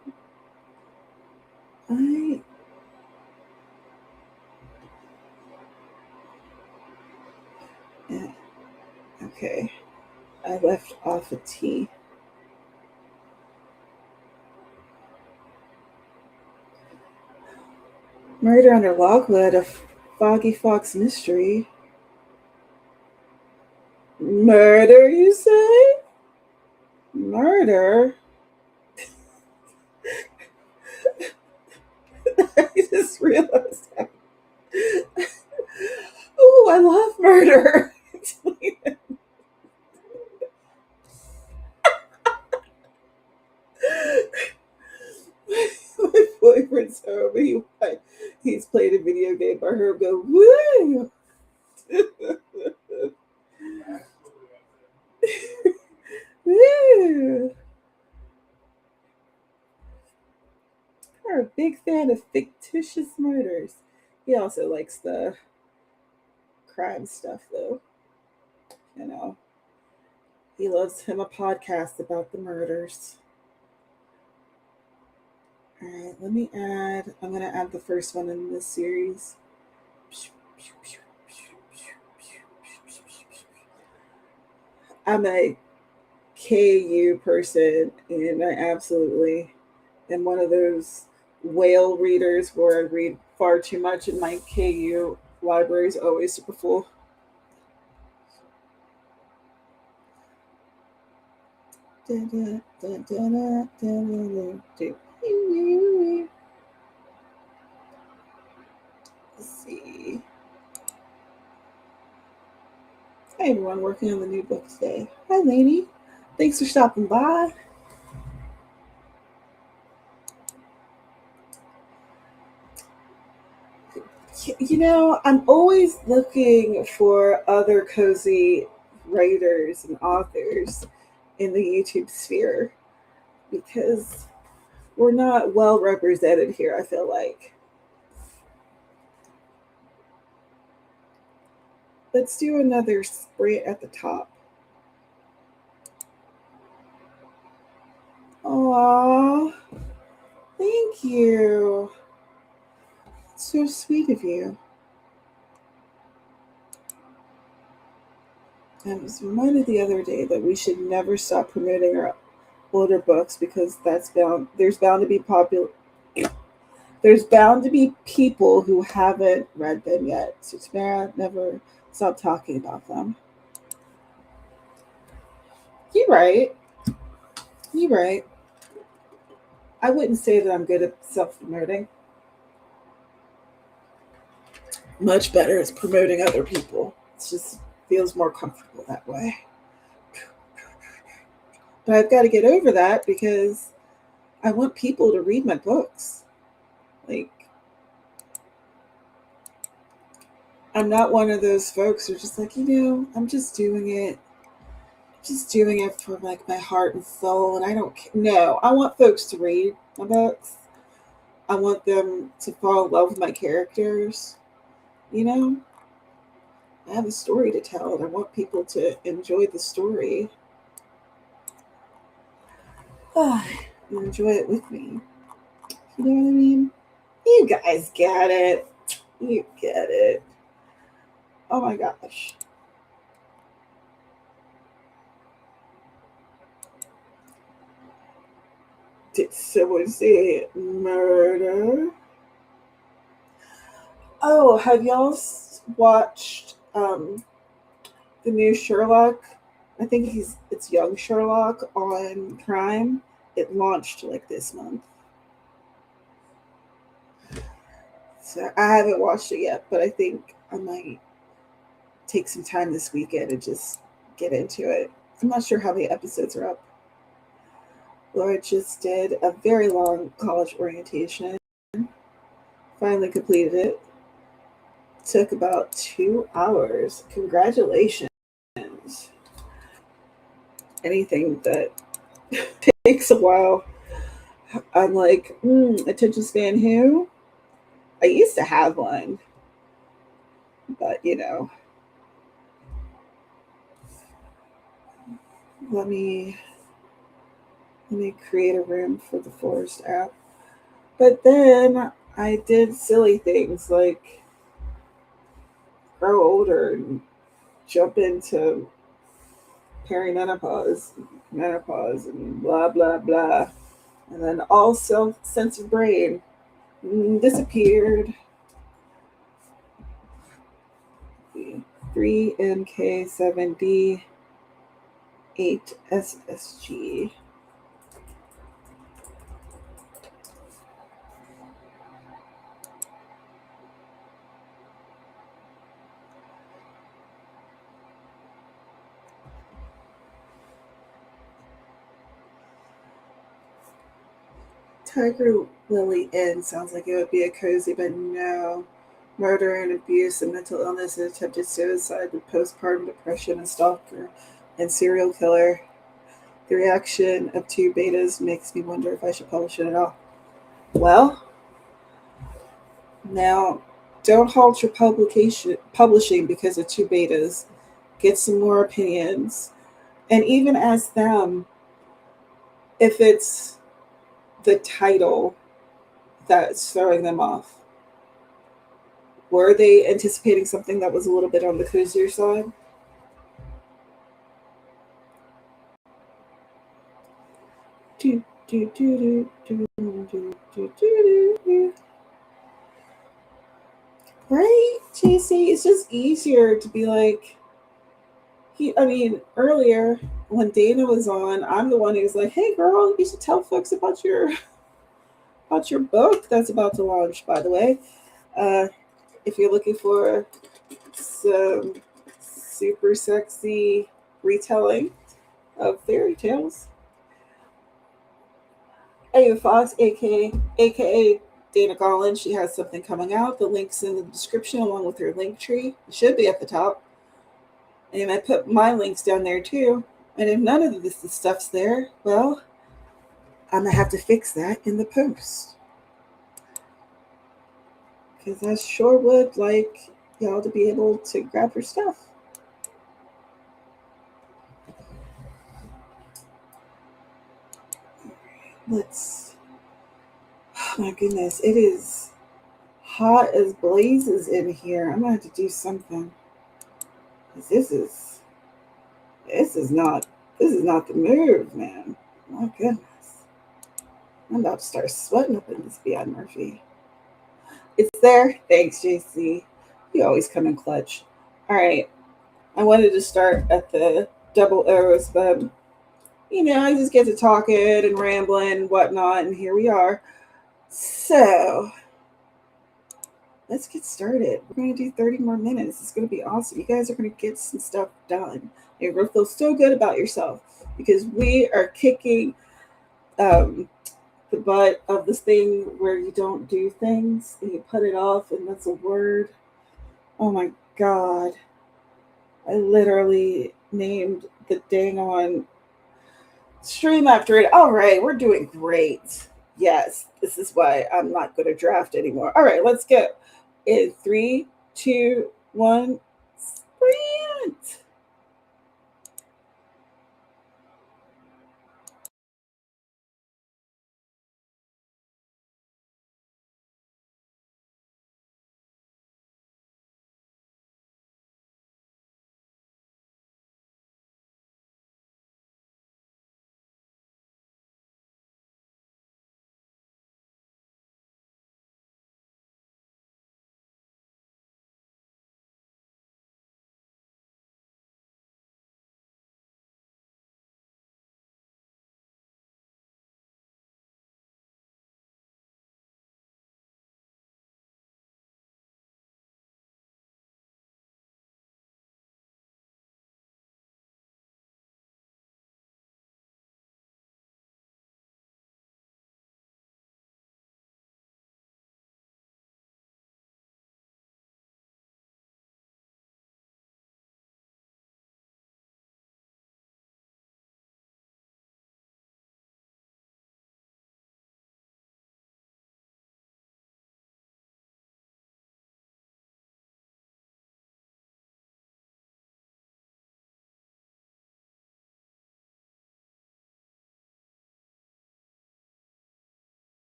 Yeah, okay. I left off a T. Murder under Lockwood, a Foggy Fox mystery. Murder, you say? Murder? I just realized that. Oh, I love murder. My boyfriend's home. He's played a video game. I heard him go, woo! Woo! I'm a big fan of fictitious murders. He also likes the crime stuff, though. You know, he loves him a podcast about the murders. All right, let me add. I'm going to add the first one in this series. I'm a KU person, and I absolutely am one of those whale readers where I read far too much, and my KU library is always super full. Let's see. Hi everyone, working on the new book today. Hi lady. Thanks for stopping by. You know, I'm always looking for other cozy writers and authors in the YouTube sphere. because we're not well represented here, I feel like. Let's do another spray at the top. Aww, thank you. So sweet of you. I was reminded the other day that we should never stop promoting our older books because there's bound to be there's bound to be people who haven't read them yet. So Tamara, never stop talking about them. You're right. You're right. I wouldn't say that I'm good at self-promoting. Much better is promoting other people. It just feels more comfortable that way. But I've got to get over that because I want people to read my books. Like, I'm not one of those folks who're just like, I'm just doing it. Just doing it for like my heart and soul, and I don't. No, I want folks to read my books. I want them to fall in love with my characters. I have a story to tell, and I want people to enjoy the story. And enjoy it with me. You know what I mean? You guys get it. You get it. Oh my gosh. Did someone say murder? Oh, have y'all watched the new Sherlock? I think it's young Sherlock on Prime. It launched like this month. So I haven't watched it yet, but I think I might take some time this weekend and just get into it. I'm not sure how many episodes are up. Laura just did a very long college orientation. Finally completed it. Took about 2 hours. Congratulations. Anything that takes a while, I'm like, attention span who? I used to have one, but let me create a room for the Forest app. But then I did silly things like grow older and jump into perimenopause, menopause, and blah blah blah, and then all sense of brain disappeared. 3MK7D 8SSG. Tiger Lily Inn sounds like it would be a cozy, but no. Murder and abuse and mental illness and attempted suicide with postpartum depression and stalker and serial killer. The reaction of 2 betas makes me wonder if I should publish it at all. Well, now don't halt your publishing because of 2 betas. Get some more opinions. And even ask them if it's the title that's throwing them off. Were they anticipating something that was a little bit on the cozier side? Right, JC? It's just easier to be like, earlier when Dana was on, I'm the one who's like, hey girl, you should tell folks about your book that's about to launch, by the way. If you're looking for some super sexy retelling of fairy tales, Ava Fox, aka Dana Garland, she has something coming out. The link's in the description along with her link tree. It should be at the top. And I put my links down there too. And if none of this stuff's there, well, I'm gonna have to fix that in the post because I sure would like y'all to be able to grab your stuff. Let's. Oh my goodness, it is hot as blazes in here. I'm gonna have to do something. 'Cause this is not the move, man. My goodness, I'm about to start sweating up in this Beyond Murphy. It's there. Thanks, JC. You always come in clutch. All right, I wanted to start at the double O's, but I just get to talking and rambling and whatnot, and here we are. So let's get started. We're going to do 30 more minutes. It's going to be awesome. You guys are going to get some stuff done. You're going to feel so good about yourself because we are kicking the butt of this thing where you don't do things and you put it off, and that's a word. Oh my God. I literally named the dang on stream after it. All right, we're doing great. Yes, this is why I'm not going to draft anymore. All right, let's go. In 3, 2, 1, sprint.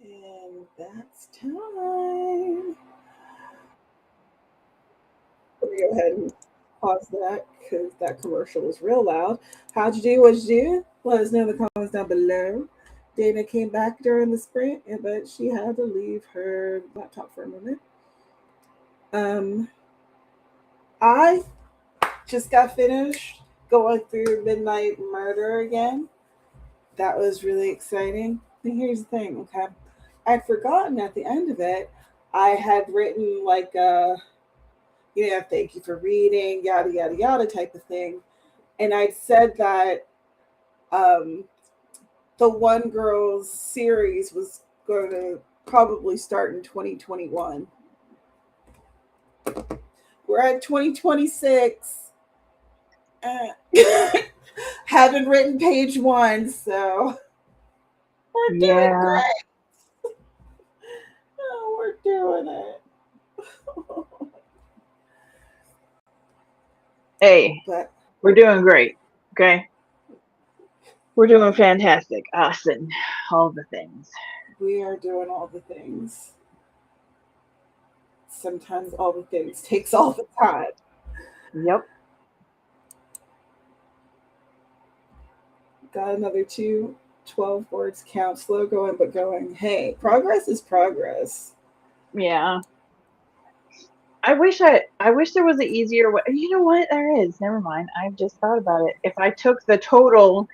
And that's time. Let me go ahead and pause that because that commercial was real loud. How'd you do? What'd you do? Let us know in the comments down below. Dana came back during the sprint, but she had to leave her laptop for a moment. I just got finished going through Midnight Murder again. That was really exciting. And here's the thing, okay? I'd forgotten at the end of it, I had written like a, thank you for reading, yada, yada, yada type of thing. And I'd said that the One Girl's series was going to probably start in 2021. We're at 2026. Haven't written page 1, so we're doing great. Oh, we're doing it. Hey, but we're doing great. Okay. We're doing fantastic. Us and all the things. We are doing all the things. Sometimes all the things takes all the time. Yep. Got another 12 words count. Slow going, but going. Hey, progress is progress. Yeah. I wish there was an easier way. You know what? There is. Never mind. I've just thought about it. If I took the total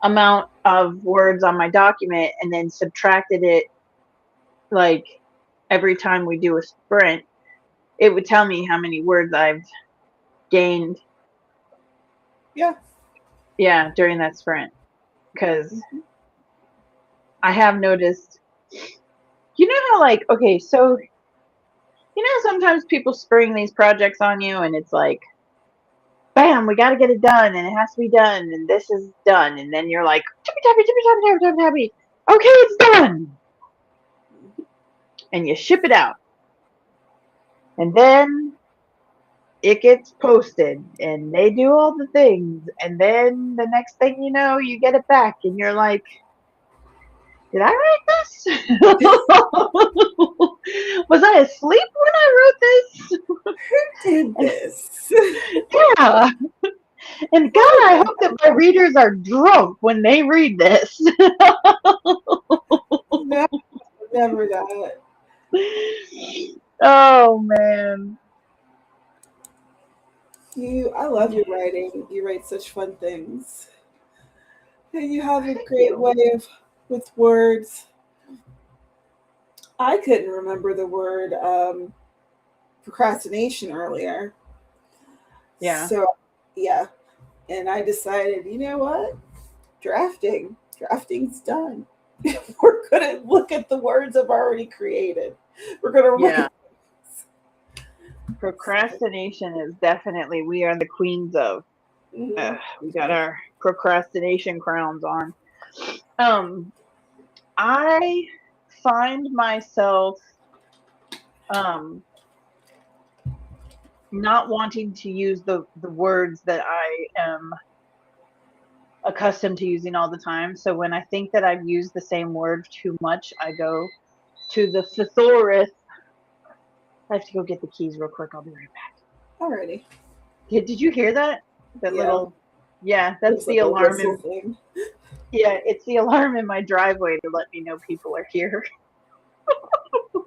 amount of words on my document and then subtracted it, like every time we do a sprint, it would tell me how many words I've gained. Yeah. Yeah, during that sprint. Because I have noticed, you know how like, okay, so, you know, sometimes people spring these projects on you and it's like, bam, we got to get it done and it has to be done and this is done. And then you're like, tippy, okay, it's done. And you ship it out. And then it gets posted and they do all the things. And then the next thing you know, you get it back and you're like, did I write this? Was I asleep when I wrote this? Who did this? Yeah. And God, I hope that my readers are drunk when they read this. No, never that. Oh man. I love your writing. You write such fun things. And you have a great way with words. I couldn't remember the word procrastination earlier. Yeah. So, yeah. And I decided, you know what? Drafting's done. We're going to look at the words I've already created. We're going to write. Procrastination is definitely, we are the queens of. We got our procrastination crowns on. I find myself not wanting to use the words that I am accustomed to using all the time. So when I think that I've used the same word too much, I go to the thesaurus. I have to go get the keys real quick. I'll be right back. Alrighty. Did you hear that? That little, that's it's the like alarm. Thing. Yeah, it's the alarm in my driveway to let me know people are here. I'll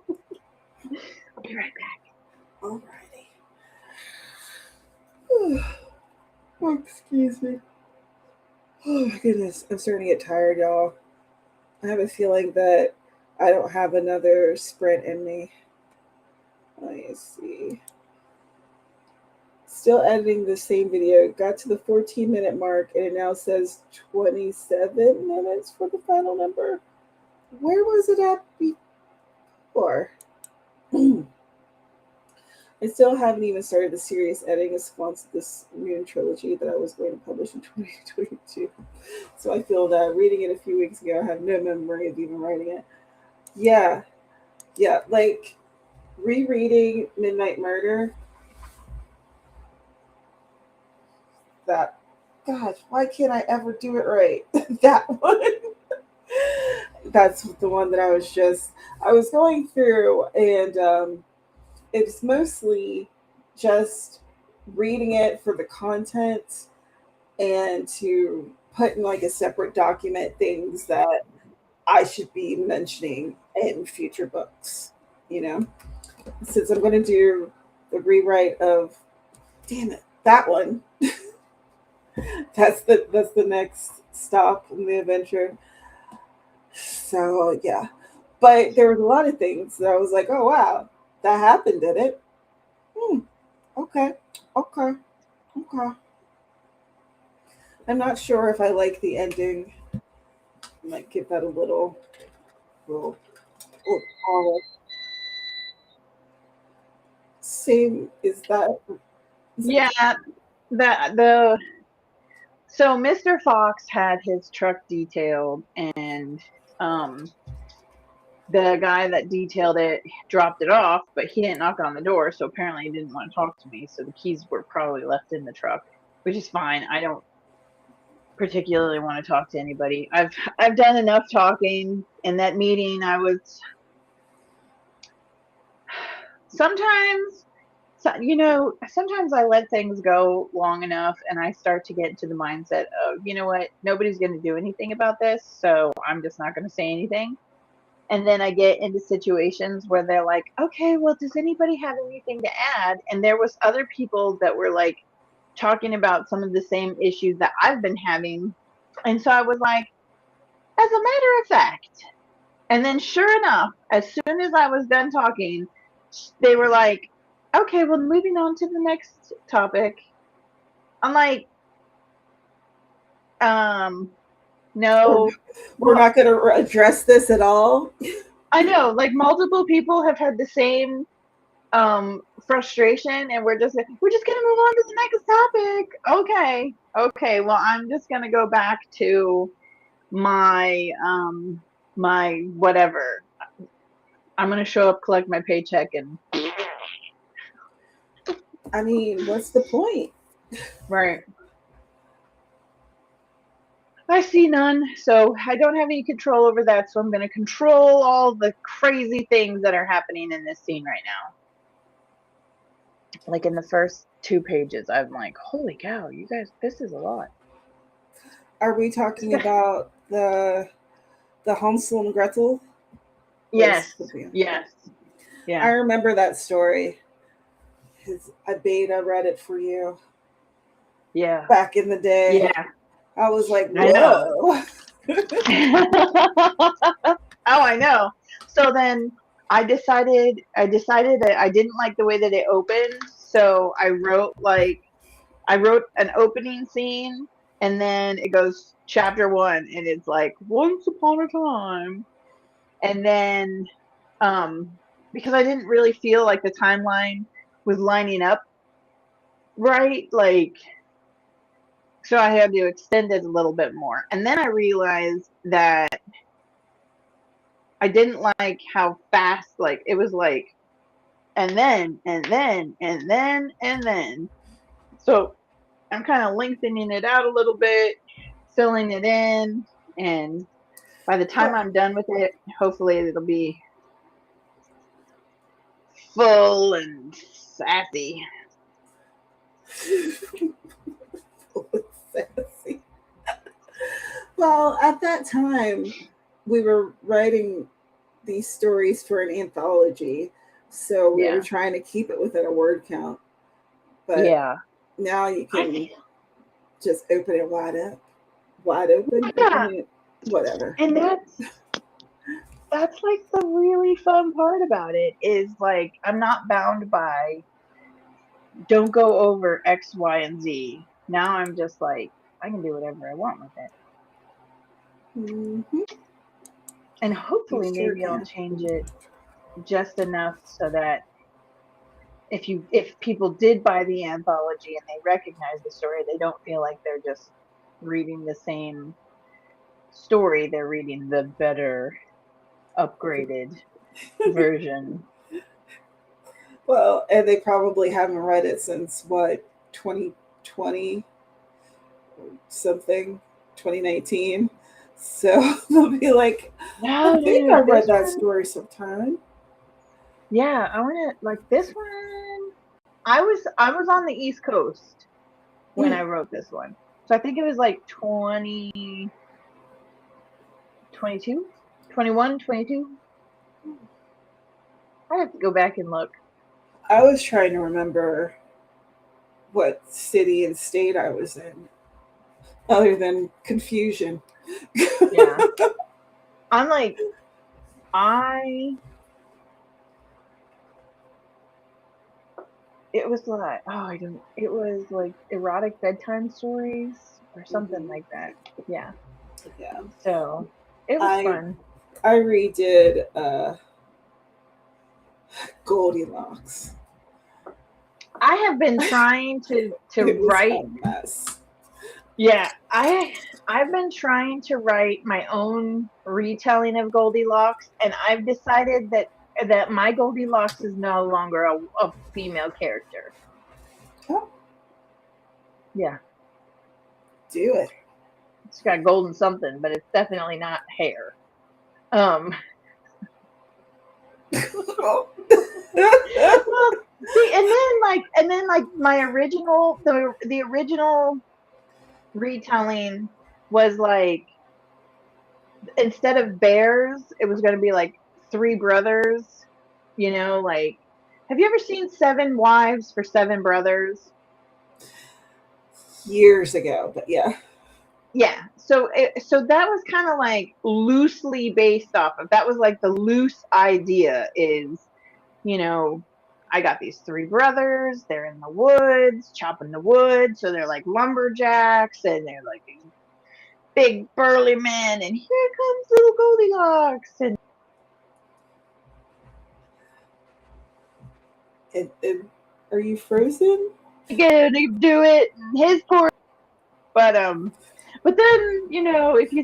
be right back. Alrighty. Oh, excuse me. Oh my goodness, I'm starting to get tired, y'all. I have a feeling that I don't have another sprint in me. Let me see. Still editing the same video. Got to the 14-minute mark and it now says 27 minutes for the final number. Where was it at before? I still haven't even started the serious editing response to this Moon trilogy that I was going to publish in 2022. So I feel that reading it a few weeks ago, I have no memory of even writing it. Yeah, like rereading Midnight Murder. That, God, why can't I ever do it right? That one. That's the one that I was going through, and it's mostly just reading it for the content and to put in like a separate document things that I should be mentioning in future books. You know, since I'm going to do the rewrite of, damn it, that one. That's the next stop in the adventure. So yeah, but there was a lot of things that I was like, oh wow, that happened, did it? Hmm. Okay, okay, okay. I'm not sure if I like the ending. I might give that a little, little pause. Same is that Yeah, the so Mr. Fox had his truck detailed, and um the guy that detailed it dropped it off, but he didn't knock on the door, so apparently he didn't want to talk to me. So the keys were probably left in the truck, which is fine. I don't particularly want to talk to anybody. I've done enough talking in that meeting. I was sometimes sometimes I let things go long enough and I start to get into the mindset of, you know what, nobody's going to do anything about this, so I'm just not going to say anything. And then I get into situations where they're like, okay, well, does anybody have anything to add? And there was other people that were like talking about some of the same issues that I've been having. And so I was like, as a matter of fact, and then sure enough, as soon as I was done talking, they were like, okay, well, moving on to the next topic. I'm like, um, we're, no. we're Well, not going to address this at all? I know, like multiple people have had the same frustration, and we're just gonna move on to the next topic. Okay, well, I'm just gonna go back to my my whatever. I'm gonna show up, collect my paycheck, and I mean, what's the point? right. I see none, so I don't have any control over that, so I'm gonna control all the crazy things that are happening in this scene right now. Like in the first 2 pages, I'm like, holy cow, you guys, this is a lot. Are we talking about the Hansel and Gretel? Yes, yes, I yeah. remember that story. I read it for you Yeah. back in the day. Yeah. I was like, I know. whoa. Oh, I know. So then I decided that I didn't like the way that it opened. So I wrote an opening scene, and then it goes chapter 1, and it's like once upon a time. And then because I didn't really feel like the timeline was lining up right, like, so I had to extend it a little bit more. And then I realized that I didn't like how fast, like, it was like, and then, and then, and then, and then. So I'm kind of lengthening it out a little bit, filling it in, and by the time Well, I'm done with it, hopefully it'll be full and sassy. well, at that time, we were writing these stories for an anthology, so we were Yeah. trying to keep it within a word count. But Yeah. now you I, can just open it wide open. I yeah. mean, whatever. And that's like the really fun part about it is like I'm not bound by don't go over X, Y, and Z. Now I'm just like I can do whatever I want with it. Hmm. And You hopefully sure maybe I'll can. change it just enough so that if people did buy the anthology and they recognize the story, they don't feel like they're just reading the same story, they're reading the better upgraded version. Well, and they probably haven't read it since what, 2020 something, 2019. So they'll be like, I No, think I dude, read this that one. story sometime. Yeah, I want to like this one. I was on the East Coast when I Mm. wrote this one, so I think it was like 20, 22, 21, 22. I have to go back and look. I was trying to remember what city and state I was in, other than confusion. Yeah, I'm like I. It was like I don't. It was like erotic bedtime stories or something Mhm. like that. Yeah. Yeah, So it was I fun. I redid Goldilocks. I have been trying to It was write. a mess. Yeah, I've been trying to write my own retelling of Goldilocks, and I've decided that my Goldilocks is no longer a female character. Oh, Yeah, do it. it's got golden something, but it's definitely not hair. Um, well, see, and then like my original the original retelling was like instead of bears, it was going to be like three brothers. Like have you ever seen Seven Wives for Seven Brothers? Years ago, but yeah. Yeah. So that was kind of like loosely based off of that was like the loose idea is, you know, I got these three brothers, they're in the woods, chopping the wood, so they're like lumberjacks and they're like these big burly men and here comes little Goldilocks and And are you frozen? gonna do it and his poor but then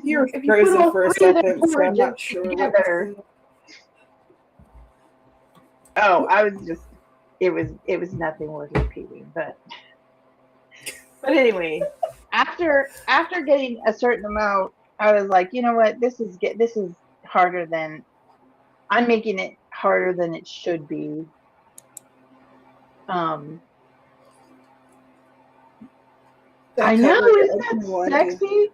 You were if you put frozen all for a three of their second, so I'm porridges not sure what was together. going on. Oh, I was just it was nothing worth repeating. But anyway, after getting a certain amount, I was like, you know what, this is harder than I'm making it harder than it should be. Um That I know, cover isn't makes that me wonder. sexy?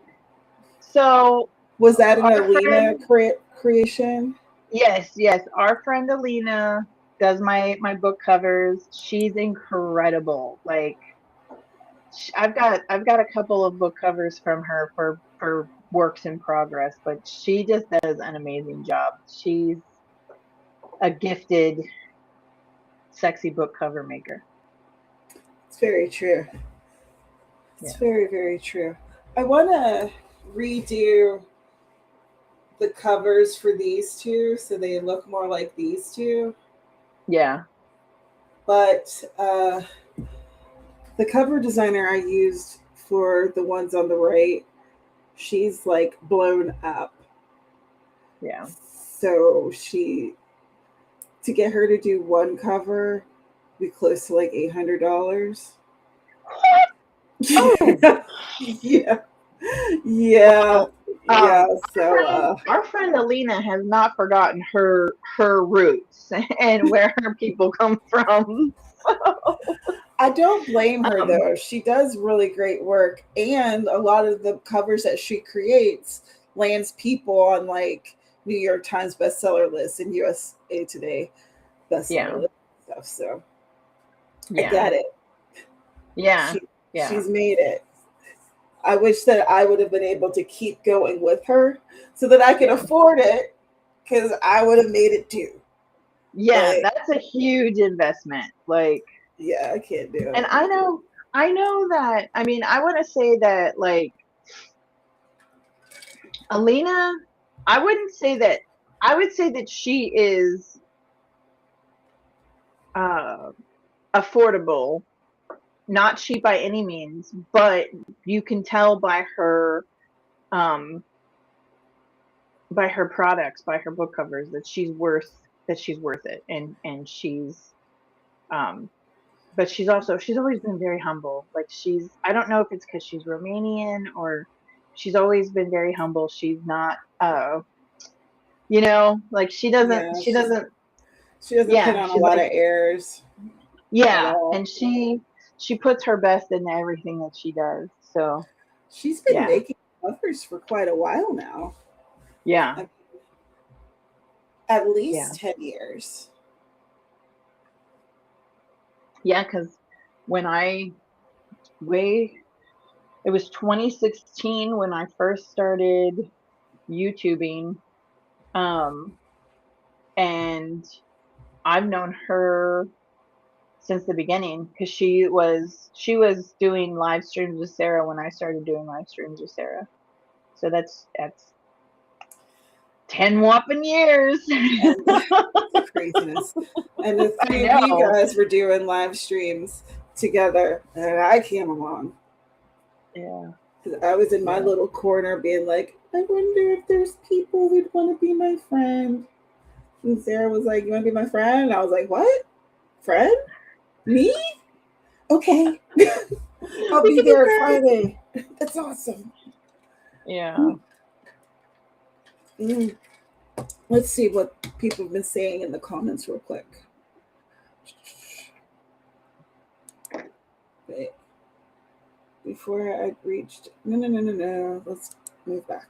So Was that an our Alina friend creation? yes, our friend Alina does my book covers. She's incredible. Like I've got a couple of book covers from her for works in progress, but she just does an amazing job. She's a gifted, sexy book cover maker. It's very true. It's Yeah. very, very true. I want to redo the covers for these two so they look more like these two. Yeah. But the cover designer I used for the ones on the right, she's like blown up. Yeah. So to get her to do one cover, be close to like $800. What? Oh, Yeah, yeah, well, yeah. our So friend Alina has not forgotten her roots and where her people come from. I don't blame her Um, though. She does really great work, and a lot of the covers that she creates lands people on like New York Times bestseller lists and USA Today bestseller yeah. list stuff. So I Yeah. get it. Yeah. She Yeah. she's made it. I wish that I would have been able to keep going with her so that I could Yeah. afford it because I would have made it too. Yeah, But that's a huge investment. Like, yeah, I can't do and it. I know that, I mean, I want to say that, like, Alina, I wouldn't say that, I would say that she is uh, affordable, not cheap by any means, but you can tell um, by her products, by her book covers, that she's worth it, and um, but she's always been very humble. Like I don't know if it's because she's Romanian or she's always been very humble. She's not like she doesn't, Yeah, she doesn't, she doesn't put yeah, on a she's lot like, of airs at yeah, all. and she puts her best in everything that she does. So She's been yeah, making covers for quite a while now. yeah, I- At yeah, least 10 years. yeah. Because when it was 2016 when I first started YouTubing, um, and I've known her since the beginning because she was doing live streams with Sarah when I started doing live streams with Sarah. So that's 10 whopping years. And the craziness. And the I three of you know. guys were doing live streams together, and I came along. Yeah. 'Cause I was in my Yeah. little corner being like, I wonder if there's people who'd want to be my friend. And Sarah was like, you want to be my friend? And I was like, what? Friend? Me? Okay. I'll We be can be there friends. Friday. That's awesome. Yeah. Mm. Let's see what people have been saying in the comments real quick. Wait. Before I reached, no. Let's move back.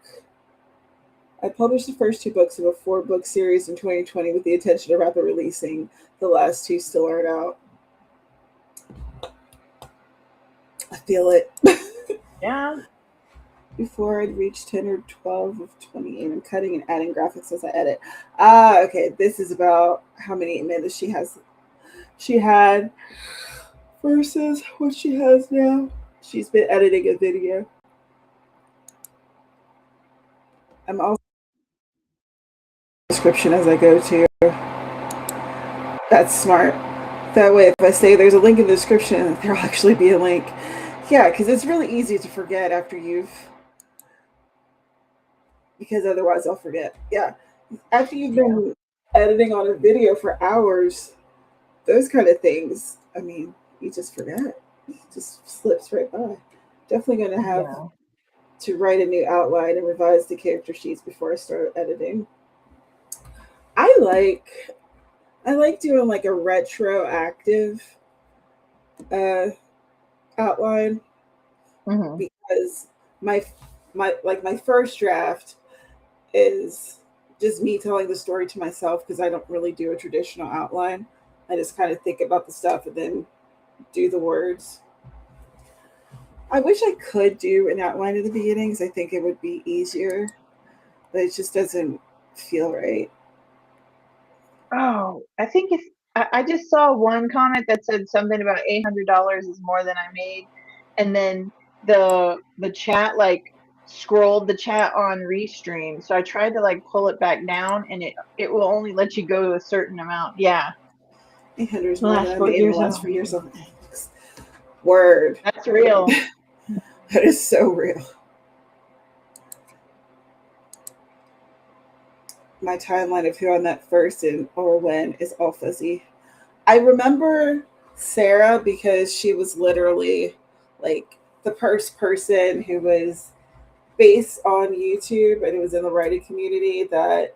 I published the first two books of a 4-book series in 2020 with the intention of rapid releasing. The last two still aren't out. I feel it. Yeah. Before I'd reached 10 or 12 of 28. I'm cutting and adding graphics as I edit. Okay. This is about how many minutes she had versus what she has now. She's been editing a video. I'm also description as I go to. That's smart. That way, if I say there's a link in the description, there'll actually be a link. Yeah, because it's really easy to forget because otherwise I'll forget. Yeah. After you've been editing on a video for hours, those kind of things, I mean, you just forget. It just slips right by. Definitely going to have Yeah. to write a new outline and revise the character sheets before I start editing. I like I like doing like a retroactive uh, outline Hmm. because my my first draft is just me telling the story to myself because I don't really do a traditional outline. I just kind of think about the stuff and then do the words. I wish I could do an outline at the beginning because I think it would be easier, but it just doesn't feel right. Oh, I think I just saw one comment that said something about $800 is more than I made, and then the chat like scrolled the chat on Restream. So I tried to like pull it back down, and it will only let you go to a certain amount. Yeah, 800 is the more than last I four made in the years of last my 4 years life. of word. That's real. That is so real. My timeline of who I met first and or when is all fuzzy. I remember Sarah because she was literally like the first person who was based on YouTube and it was in the writing community that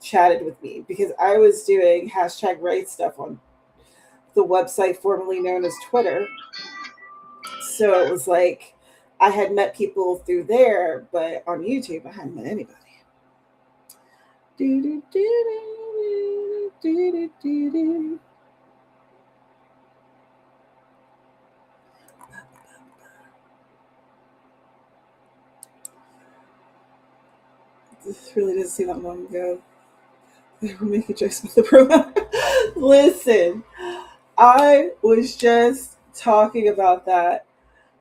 chatted with me because I was doing hashtag write stuff on the website formerly known as Twitter. So it was like I had met people through there, but on YouTube I hadn't met anybody. Do, do, do, do, do, do, do. This really doesn't seem that long ago. They were making jokes with the pronoun. Listen, I was just talking about that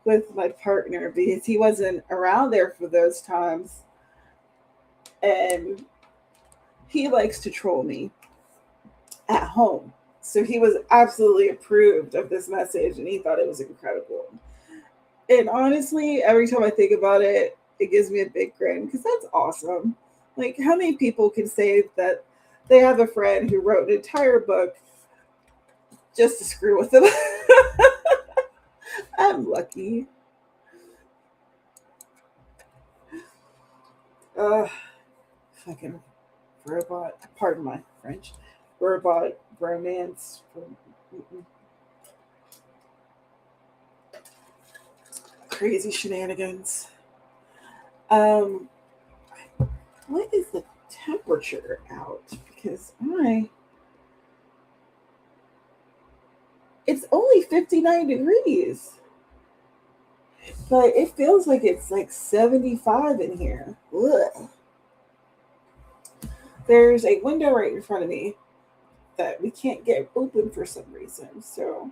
with my partner because he wasn't around there for those times. And he likes to troll me at home. So he was absolutely approved of this message and he thought it was incredible. And honestly, every time I think about it, it gives me a big grin because that's awesome. Like, how many people can say that they have a friend who wrote an entire book just to screw with them? I'm lucky. Ugh, fucking robot. Pardon my French. Robot romance. Crazy shenanigans. Um, what is the temperature out? Because it's only 59 degrees, but it feels like it's like 75 in here. Ugh. There's a window right in front of me that we can't get open for some reason, so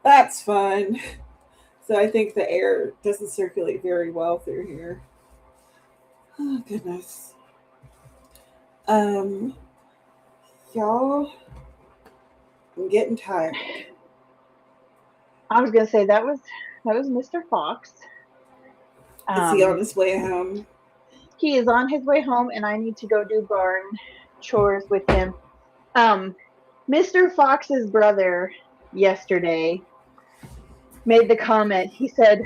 that's fun. So I think the air doesn't circulate very well through here. Oh goodness. Um, y'all, I'm getting tired. I was gonna say that was Mr. Fox. Is he on his way home? He is on his way home, and I need to go do barn chores with him. Mr. Fox's brother yesterday made the comment. He said,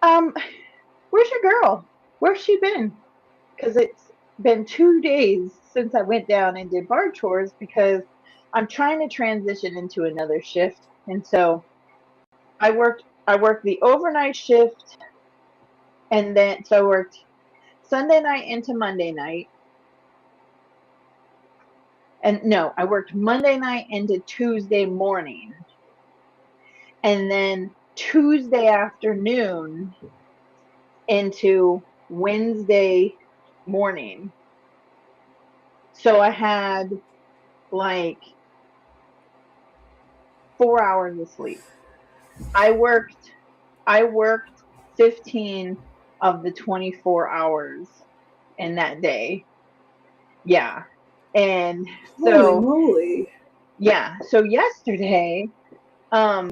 "Where's your girl? Where's she been? Because it's been 2 days since I went down and did barn chores because I'm trying to transition into another shift, and so I worked the overnight shift, and then so I worked Sunday night into Monday night. And no, I worked Monday night into Tuesday morning. And then Tuesday afternoon into Wednesday morning. So I had like 4 hours of sleep. I worked 15 of the 24 hours in that day. Yeah. And Holy so moly. yeah, so yesterday, I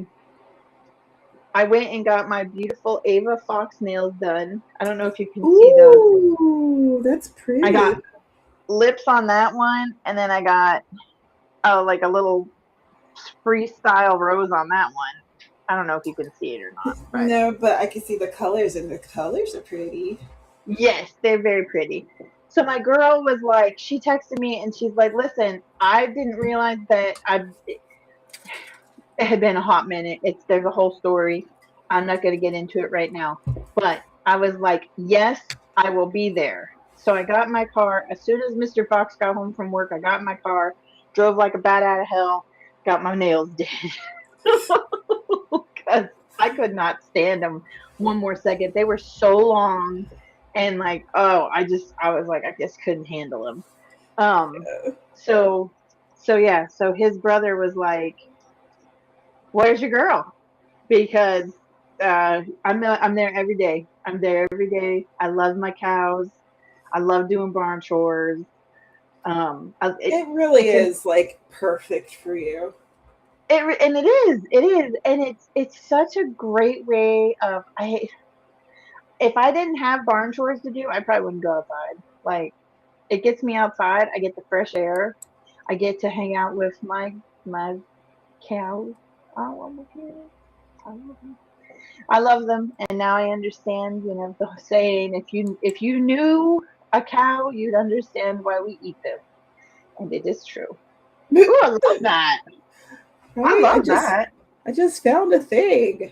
went and got my beautiful Ava Fox nails done. I don't know if you can see those. Ooh, that's pretty. I got lips on that one, and then I got like a little freestyle rose on that one. I don't know if you can see it or not. But no, but I can see the colors, and the colors are pretty. yes, they're very pretty. So my girl was like, she texted me and she's like, "Listen, I didn't realize that it had been a hot minute. There's a whole story. I'm not going to get into it right now." But I was like, "Yes, I will be there." So I got in my car as soon as Mr. Fox got home from work. I got in my car, drove like a bat out of hell, got my nails did because I could not stand them one more second. They were so long, and like, I was like, I just couldn't handle them. So yeah, so his brother was like, "Where's your girl?" Because I'm there every day. I'm there every day. I love my cows. I love doing barn chores. It really is like perfect for you. And it is, and it's such a great way of if I didn't have barn chores to do, I probably wouldn't go outside. Like, it gets me outside. I get the fresh air. I get to hang out with my cows. I love my cows. I love them. I love them, and now I understand. The saying: if you knew a cow, you'd understand why we eat them, and it is true. Ooh, I love that. Right? I love that. I just found a thing.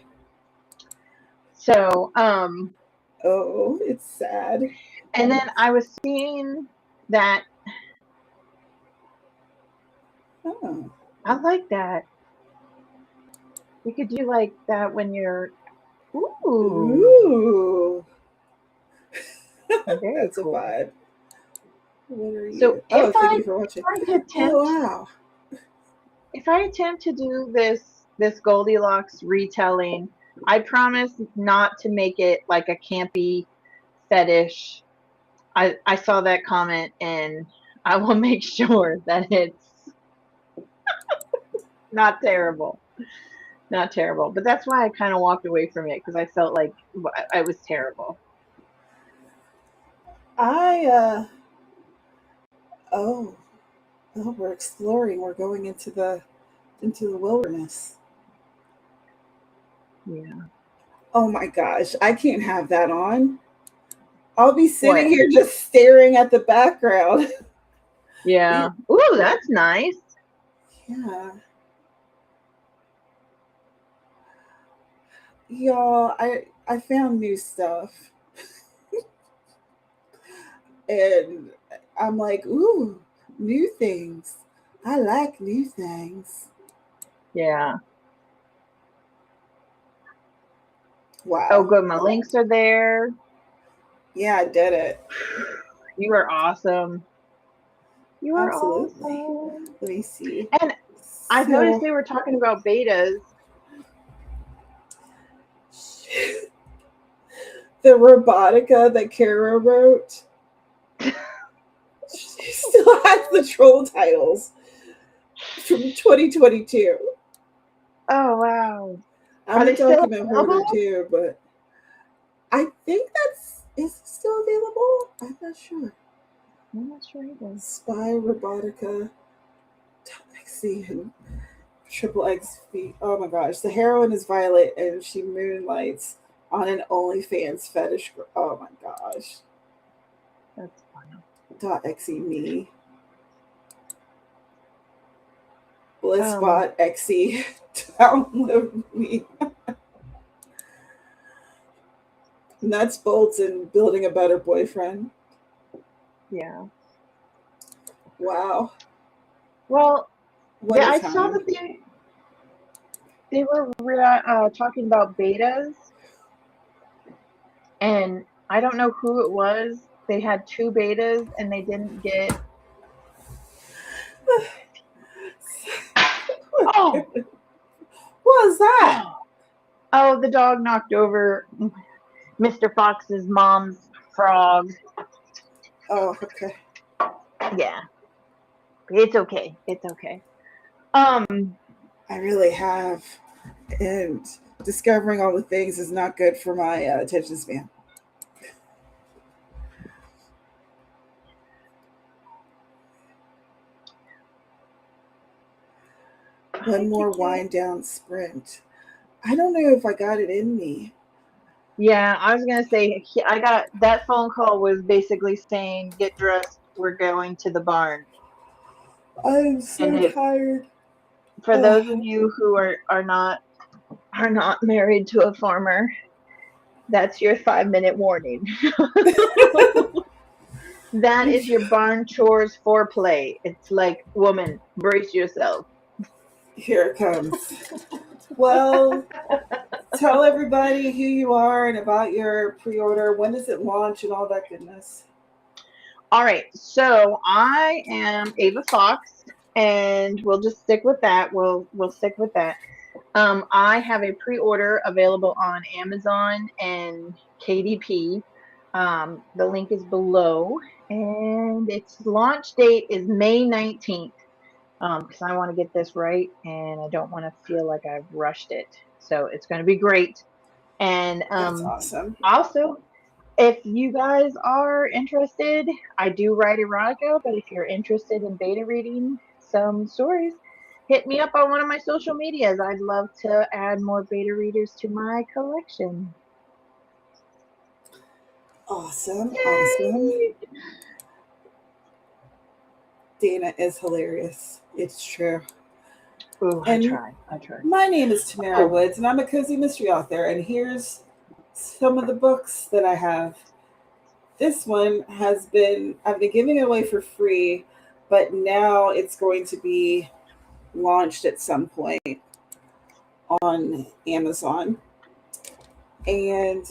So, oh, it's sad. And then I was seeing that. Oh. I like that. You could do like that when you're. Ooh. That's cool. a vibe. What are you? So thank you for watching. Wow. If I attempt to do this Goldilocks retelling, I promise not to make it like a campy fetish. I saw that comment, and I will make sure that it's not terrible. Not terrible. But that's why I kind of walked away from it, because I felt like I was terrible. We're exploring. We're going into the wilderness. Yeah. Oh my gosh, I can't have that on. I'll be sitting What? here just staring at the background. Yeah. Ooh, that's nice. Yeah. Y'all, I found new stuff. And I'm like, ooh, new things. I like new things. Yeah. Wow. Oh, good. My links are there. Yeah, I did it. You are awesome. You are Absolutely. awesome. Let me see. And I noticed So, they were talking about betas. the Robotica that Kara wrote, she still has the troll titles from 2022. Oh, wow. I'm Are a they still document hoarder available? too, but I think is it still available? I'm not sure. I'm not sure either. Spy Robotica, XC, and Triple X feet. Oh my gosh. The heroine is Violet and she moonlights on an OnlyFans fetish. Oh my gosh. That's funny. .exe me. Blissbot XE. Download me. Nuts, bolts, and building a better boyfriend. Yeah. Wow. Well, What a I saw time. that they were talking about betas, and I don't know who it was. They had 2 betas, and they didn't get. Oh, What was that? oh, the dog knocked over Mr. Fox's mom's frog. Oh, okay. Yeah, it's okay. It's okay. Um, I really have. And discovering all the things is not good for my attention span. One more wind down sprint. I don't know if I got it in me. Yeah, I was gonna say I got that phone call was basically saying get dressed, we're going to the barn. I'm And so tired. for Oh, those of you who are not married to a farmer, that's your 5-minute warning. That is your barn chores foreplay. It's like, woman, brace yourself. here it comes. Well, tell everybody who you are and about your pre-order. When does it launch and all that goodness? All right, so I am Ava Fox, and we'll just stick with that. We'll stick with that. I have a pre-order available on Amazon and KDP. The link is below, and its launch date is May 19th. Because I want to get this right, and I don't want to feel like I've rushed it. So it's going to be great. And That's awesome. also, if you guys are interested, I do write erotica, but if you're interested in beta reading some stories, hit me up on one of my social medias. I'd love to add more beta readers to my collection. Awesome. Awesome. Yay! Dana is hilarious. It's true. Ooh, I And tried. my name is Tamara Oh, Woods, and I'm a cozy mystery author. And here's some of the books that I have. This one I've been giving it away for free, but now it's going to be launched at some point on Amazon. And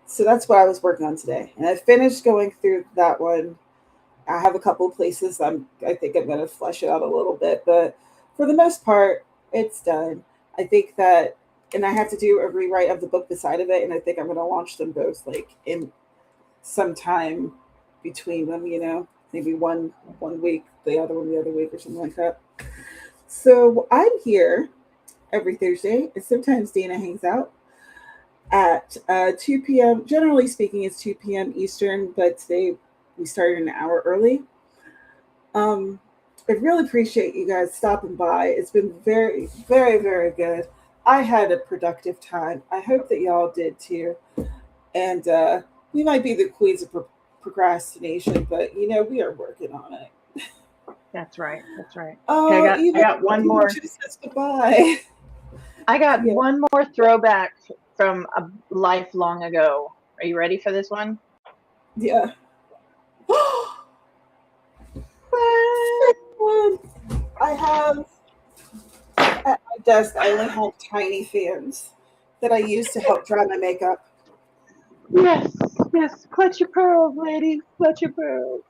so that's what I was working on today. And I finished going through that one. I have a couple of places I think I'm going to flesh it out a little bit, but for the most part, it's done. I think that, and I have to do a rewrite of the book beside of it, and I think I'm going to launch them both like in some time between them. Maybe one week, the other one the other week, or something like that. So I'm here every Thursday, and sometimes Dana hangs out at 2 p.m. Generally speaking, it's 2 p.m. Eastern, but today we started an hour early. I really appreciate you guys stopping by. It's been very, very, very good. I had a productive time. I hope that y'all did too. And We might be the queens of procrastination, but we are working on it. That's right. That's right. Oh, Okay, I Eva, got one more. just says goodbye. I got Yeah. one more throwback from a life long ago. Are you ready for this one? Yeah. I have at my desk. I only have tiny fans that I use to help dry my makeup. Yes, yes. Clutch your pearls, ladies. Clutch your pearls.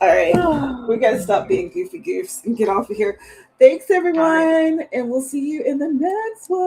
All right, we got to stop being goofy goofs and get off of here. Thanks, All right. everyone, and we'll see you in the next one.